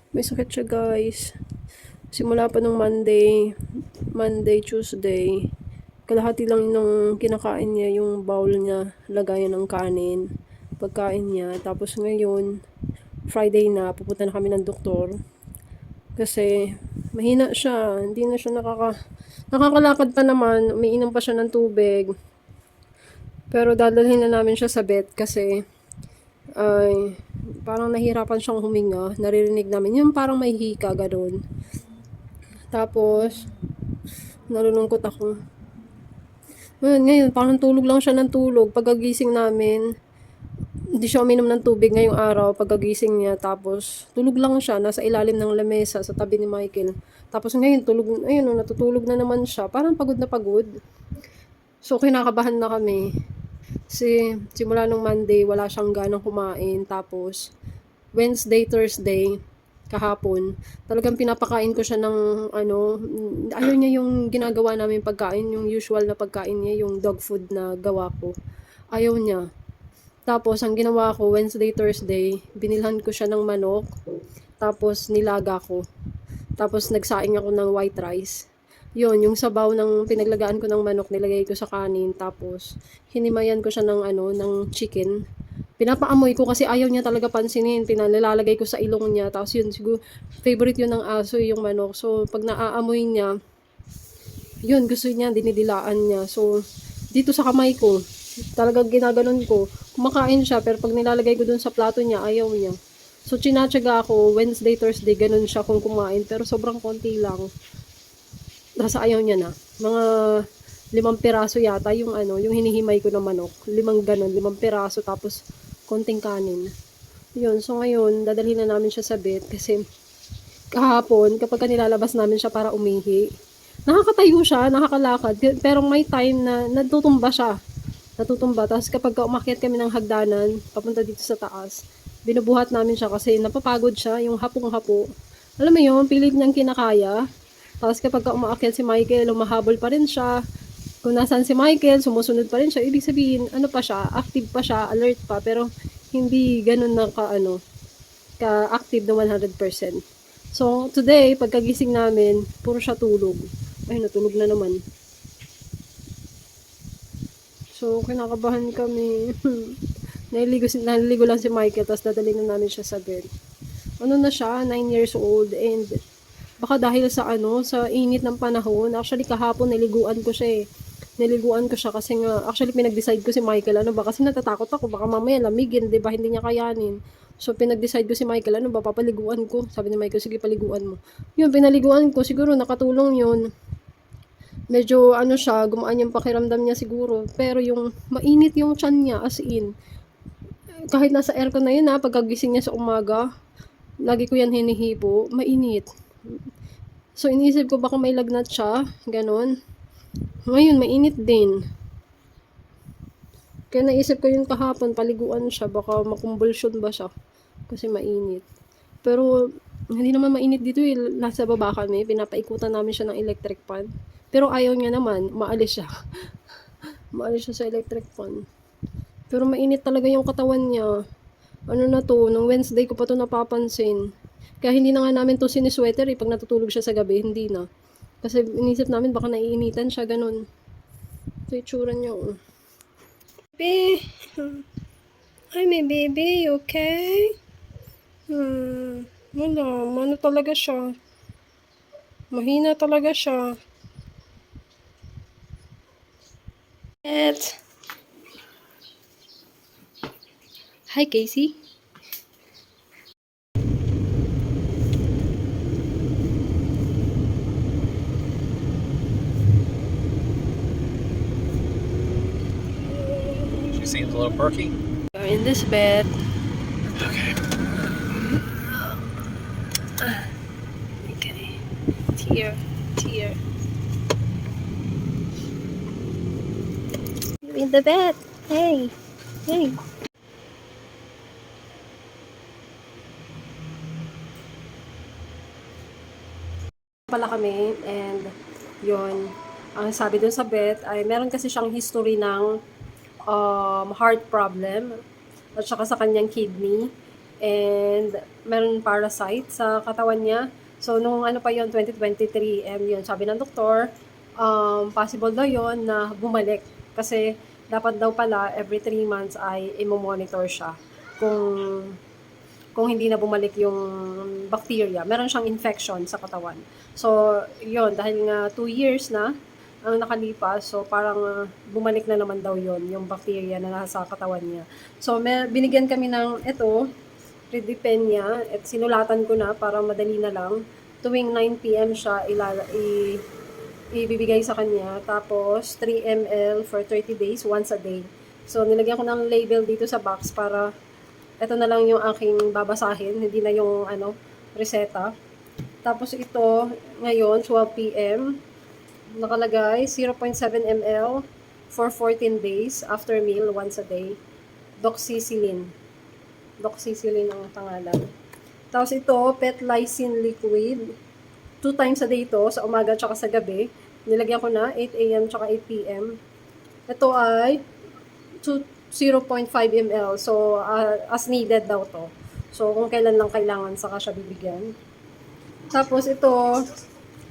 May sakit siya, guys. Simula pa nung Monday, Tuesday, kalahati lang ng kinakain niya, yung bowl niya, lagayan ng kanin, pagkain niya. Tapos ngayon, Friday na, pupunta na kami ng doktor. Kasi, mahina siya. Hindi na siya nakakalakad pa naman. Umiinom pa siya ng tubig. Pero dadalhin na namin siya sa vet kasi, ay, parang nahirapan siyang huminga. Naririnig namin, yung parang may hika, gano'n. Tapos, nalulungkot ako. Ngayon, parang tulog lang siya ng tulog. Pagkagising namin, hindi siya uminom ng tubig ngayong araw. Pagkagising niya, tapos tulog lang siya. Nasa ilalim ng lamesa sa tabi ni Michael. Tapos ngayon, ayun, natutulog na naman siya. Parang pagod na pagod. So, kinakabahan na kami. Simula nung Monday, wala siyang ganang kumain. Tapos, Wednesday, Thursday, kahapon, talagang pinapakain ko siya ng ayaw niya yung ginagawa namin pagkain, yung usual na pagkain niya, yung dog food na gawa ko. Ayaw niya. Tapos, ang ginawa ko, Wednesday, Thursday, binilhan ko siya ng manok, tapos nilaga ko. Tapos, nagsaing ako ng white rice. Yun, yung sabaw ng pinaglagaan ko ng manok, nilagay ko sa kanin, tapos, hinimayan ko siya ng chicken. Pinapaamoy ko kasi ayaw niya talaga pansinin. Nilalagay ko sa ilong niya. Tapos yun, siguro, favorite yun ng aso, yung manok. So, pag naaamoy niya, yun, gusto niya, dinidilaan niya. So, dito sa kamay ko, talagang ginaganon ko. Kumakain siya, pero pag nilalagay ko dun sa plato niya, ayaw niya. So, chinatsaga ako, Wednesday, Thursday, ganun siya kung kumain. Pero sobrang konti lang. Nasa ayaw niya na. Mga 5 piraso yata yung yung hinihimay ko ng manok. 5 ganun, 5 piraso, tapos konting kanin. Yun, so ngayon, dadalhin na namin siya sa vet kasi kahapon, kapag nilalabas namin siya para umihi, nakakatayo siya, nakakalakad, pero may time na natutumba siya. Tapos kapag umakyat kami ng hagdanan, papunta dito sa taas, binubuhat namin siya kasi napapagod siya, yung hapong-hapo. Alam mo yun, pilit niyang kinakaya. Tapos kapag umaakyat si Michael, umahabol pa rin siya. Kung nasaan si Michael, sumusunod pa rin siya. Ibig sabihin, pa siya, active pa siya, alert pa, pero hindi ganun na ka-active na 100%. So, today, pagkagising namin, puro siya tulog. Ay, natulog na naman. So, kinakabahan kami. naliligo lang si Michael, tapos dadalhin na namin siya sa bed. Na siya, 9 years old, and baka dahil sa sa init ng panahon, actually kahapon niliguan ko siya kasi nga, actually pinag-decide ko si Michael, kasi natatakot ako, baka mamaya lamigin, di ba, hindi niya kayanin. So, pinag-decide ko si Michael, papaliguan ko. Sabi ni Michael, sige, paliguan mo. Yun, pinaliguan ko, siguro nakatulong yun. Medyo siya, gumaan yung pakiramdam niya siguro. Pero yung mainit yung tiyan niya, as in. Kahit nasa aircon na yun pagkagising niya sa umaga, lagi ko yan hinihipo, mainit. So, iniisip ko baka may lagnat siya, ganon. Ngayon, mainit din. Kaya naisip ko yun kahapon, paliguan siya, baka makumbulsyon ba siya. Kasi mainit. Pero, hindi naman mainit dito nasa baba kami, pinapaikutan namin siya ng electric fan. Pero ayaw niya naman, umaalis siya. Umaalis siya sa electric fan. Pero mainit talaga yung katawan niya. Nung Wednesday ko pa to napapansin. Kaya hindi na nga namin to sinisweater pag natutulog siya sa gabi, hindi na. Kasi inisip namin baka naiinitan siya, ganun. Ito itsura niya, Baby! Hi, my baby, you okay? Wala, talaga siya. Mahina talaga siya. Hi, Casey. She seems a little perky. We're in this bed. Okay. Okay. Tear. You're in the bed. Hey. Pala kami, and yon, ang sabi dun sa vet ay meron kasi siyang history ng heart problem at saka sa kanyang kidney. and meron parasite sa katawan niya. So, nung ano pa yon 2023, and yun, sabi ng doktor, possible daw yon na bumalik. Kasi, dapat daw pala, every 3 months ay imo-monitor siya kung hindi na bumalik yung bacteria. Meron siyang infection sa katawan. So, yun, dahil nga 2 years na ang nakalipas, so parang bumalik na naman daw yon yung bacteria na nasa katawan niya. So, binigyan kami ng ito, Redipenia, at sinulatan ko na para madali na lang. Tuwing 9 p.m. siya ibibigay sa kanya. Tapos, 3 ml for 30 days, once a day. So, nilagyan ko ng label dito sa box para ito na lang yung aking babasahin, hindi na yung reseta. Tapos ito, ngayon, 12 p.m., nakalagay 0.7 ml for 14 days after meal, once a day. Doxycycline. Doxycycline ang pangalan. Tapos ito, Petlysine liquid. 2 times a day ito, sa umaga at sa gabi. Nilagyan ko na, 8 a.m. at 8 p.m. Ito ay 0.5 ml. So, as needed daw to. So, kung kailan lang kailangan, saka siya bibigyan. Tapos, ito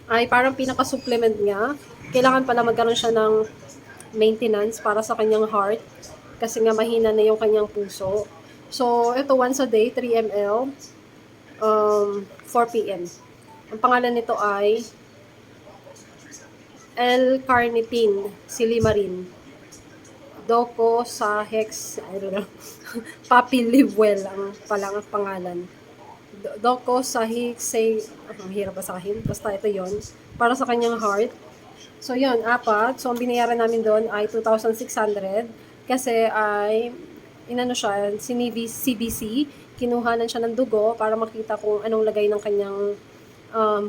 ay parang pinaka-supplement niya. Kailangan pala magkaroon siya ng maintenance para sa kanyang heart. Kasi nga mahina na yung kanyang puso. So, ito once a day, 3 ml, 4 p.m. Ang pangalan nito ay L-carnitine silimarin. Doko sa hex, I don't know, Papi Livewell ang pangalan. Doko sa hex, ang hirap basahin, basta ito yon para sa kanyang heart. So yon 4, so ang binayaran namin doon ay 2,600, kasi ay, siya, CBC, kinuhanan siya ng dugo para makita kung anong lagay ng kanyang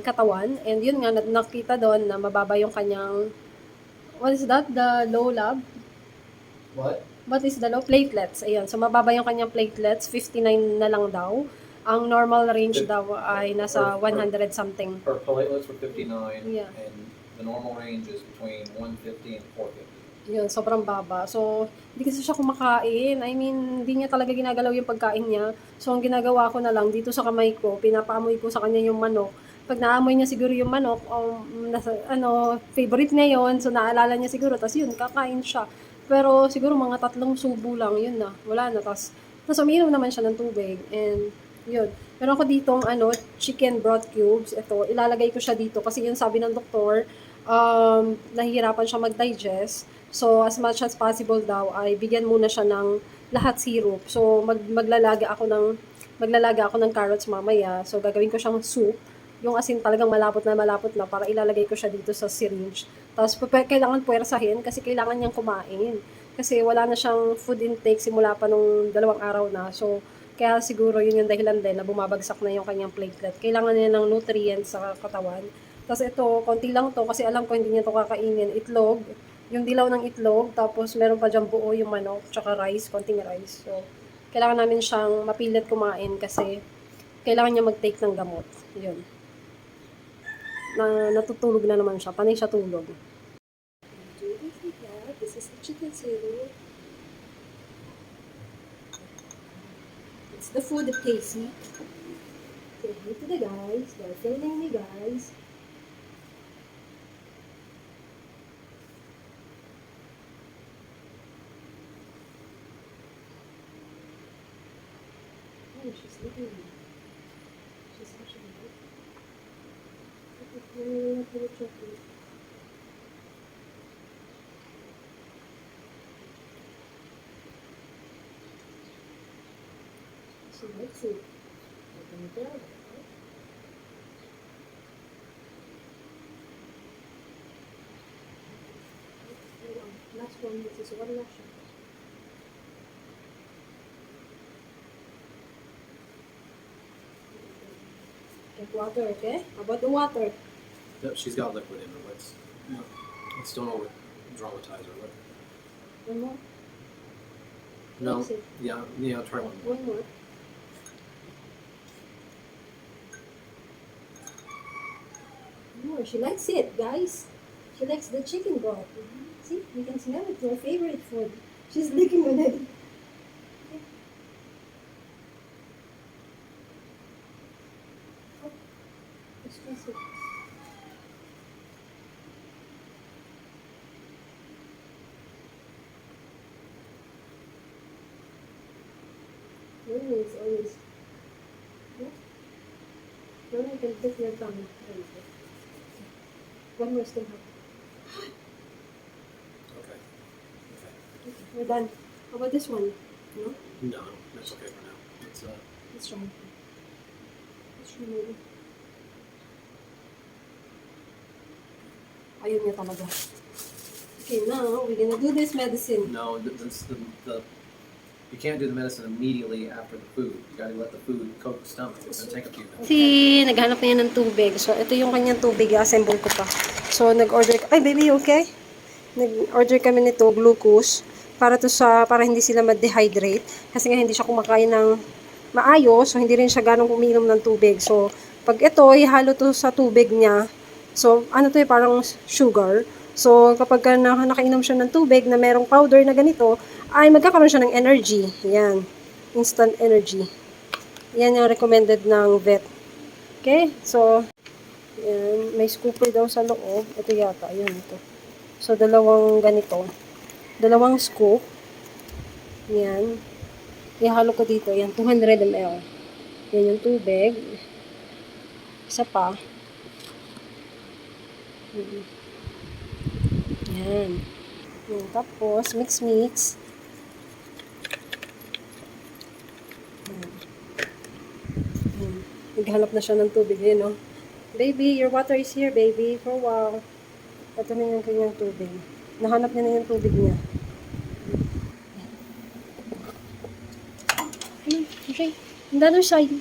katawan, and yun nga, nakita doon na mababa yung kanyang, what is that, the low lab? What is the low? Platelets. Ayun. So, mababa yung kanyang platelets. 59 na lang daw. Ang normal range daw ay nasa 100 something. Her platelets were 59, Yeah. and the normal range is between 150 and 450. Yun, sobrang baba. So, hindi kasi siya kumakain. I mean, hindi niya talaga ginagalaw yung pagkain niya. So, ang ginagawa ko na lang, dito sa kamay ko, pinapaamoy ko sa kanya yung manok. Pag naamoy niya siguro yung manok, favorite niya yon, so naalala niya siguro, tapos yun, kakain siya. Pero siguro mga 3 subo lang, yun na, wala na. Tapos umiinom naman siya ng tubig, and yun. Meron ako ditong chicken broth cubes. Ito, ilalagay ko siya dito kasi yun sabi ng doktor, nahihirapan siya mag-digest. So, as much as possible daw, ay bigyan muna siya ng lahat syrup. So, maglalaga ako ng carrots mamaya. So, gagawin ko siyang soup. Yung asin talagang malapot na para ilalagay ko siya dito sa syringe. Tapos kailangan puwersahin kasi kailangan niyang kumain. Kasi wala na siyang food intake simula pa nung 2 araw na. So, kaya siguro yun yung dahilan din na bumabagsak na yung kanyang platelet. Kailangan niya ng nutrients sa katawan. Tapos ito, konti lang to kasi alam ko hindi niya to kakainin. Itlog, yung dilaw ng itlog, tapos meron pa dyan buo yung manok, tsaka rice, konting rice. So, kailangan namin siyang mapilit kumain kasi kailangan niya mag-take ng gamot. Yun. Natutulog na naman siya. Panay siya tulog. This is the chicken syrup. It's the food of Casey. Say hi to the guys. They're filming me, guys. Oh, she's looking. She's actually looking. Chocolate. She likes it. Can you tell? Last one, this is one last one. Get water, okay? How about the water? Yep, she's got liquid in her. Let's don't over dramatize her. One more? No, That's it. yeah, try one more. One more. More. She likes it, guys. She likes the chicken broth. See, you can smell it. Her favorite food. She's licking on it. Always, always. No, you can take your tongue. One more still have. Okay. We're done. How about this one? No? No, that's okay for now. Let's try. Let's try maybe. Ayun niya talaga. Okay, now we're gonna do this medicine. No, you can't do the medicine immediately after the food. You gotta let the food coat the stomach. It's gonna take a few minutes. Si, naghanap na yan ng tubig. So, ito yung kanyang tubig. Assemble ko pa. So, nag-order. Ay, baby, okay? Nag-order kami nito, glucose. Para hindi sila ma-dehydrate. Kasi nga, hindi siya kumakain ng maayos. So, hindi rin siya ganong uminom ng tubig. So, pag ito, ihalo to sa tubig niya. So, ano to parang sugar. So, kapag nakainom siya ng tubig na merong powder na ganito, ay magkakaroon siya ng energy. Yan. Instant energy. Yan yung recommended ng vet. Okay? So, yan. May scooper daw sa loob. Ito yata. Yun, ito. So, dalawang ganito. Dalawang scoop. Yan. Ihalo ko dito. Yan, 200 ml. Yan yung tubig. Isa pa. Yan. Yan. Tapos, mix. Naghanap na siya ng tubig. Yun, no? Baby, your water is here, baby. For a while. Ito na yung kanyang tubig. Nahanap niya na yung tubig niya. Okay. On the other side.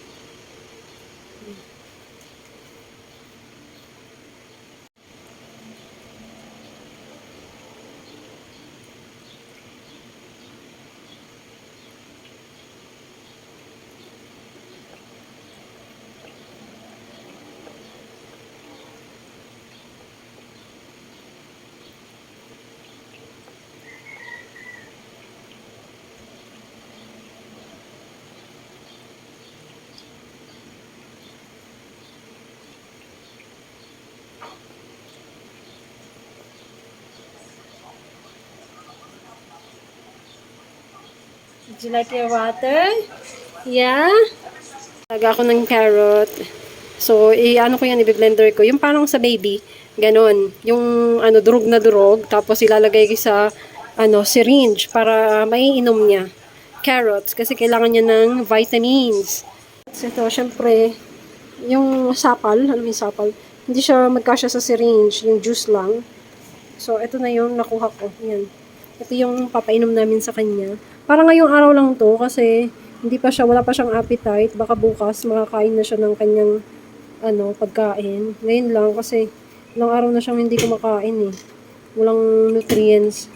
Would you like your water? Yeah? Taga ako ng carrot. So, ano ko yan, i-blender ko. Yung parang sa baby, ganon. Yung, durog na durog. Tapos, ilalagay ko sa, syringe para maiinom niya. Carrots, kasi kailangan niya ng vitamins. So, ito, syempre, yung sapal, alam mo yung sapal, hindi siya magkasya sa syringe, yung juice lang. So, ito na yung nakuha ko. Yan. Ito yung papainom namin sa kanya. Para ngayong araw lang to kasi wala pa siyang appetite. Baka bukas makakain na siya ng kanyang pagkain. Ngayon lang kasi ilang araw na siyang hindi kumakain eh. Walang nutrients.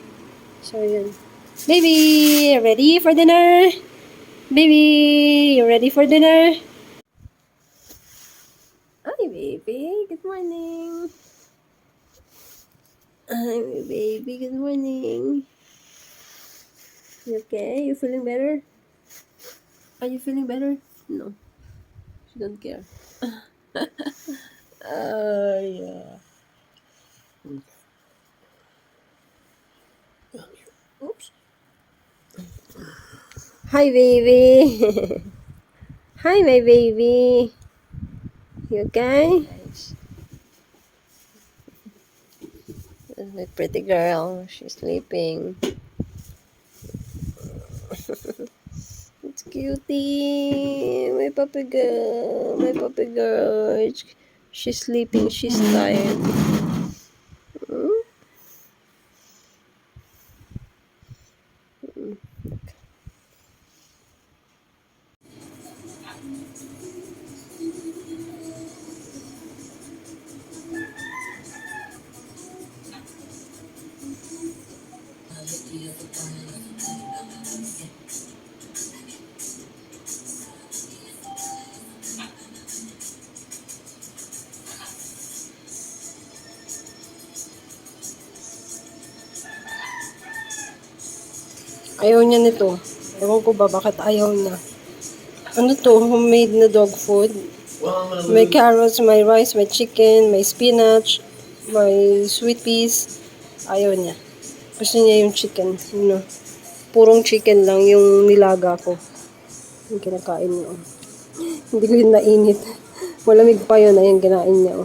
So, yan. Baby, ready for dinner? Baby, you ready for dinner? Hi, baby. Good morning. Hi, baby. Good morning. You okay? You feeling better? Are you feeling better? No. She don't care. Yeah. Oops. Hi, baby. Hi, my baby. You okay? My pretty girl. She's sleeping. It's cutie. My puppy girl. My puppy girl. She's sleeping. She's tired. Ayaw niya nito. Ewan ko ba bakit ayaw niya. Ano to? Homemade na dog food. Well, I'm gonna May lose. carrots, may rice, may chicken, may spinach, may sweet peas. Ayaw niya. Gusto niya yung chicken. Purong chicken lang yung nilaga ko. Yung kinakain niya. Hindi ko yun nainit. Malamig pa yun. Ayun, kinain niya.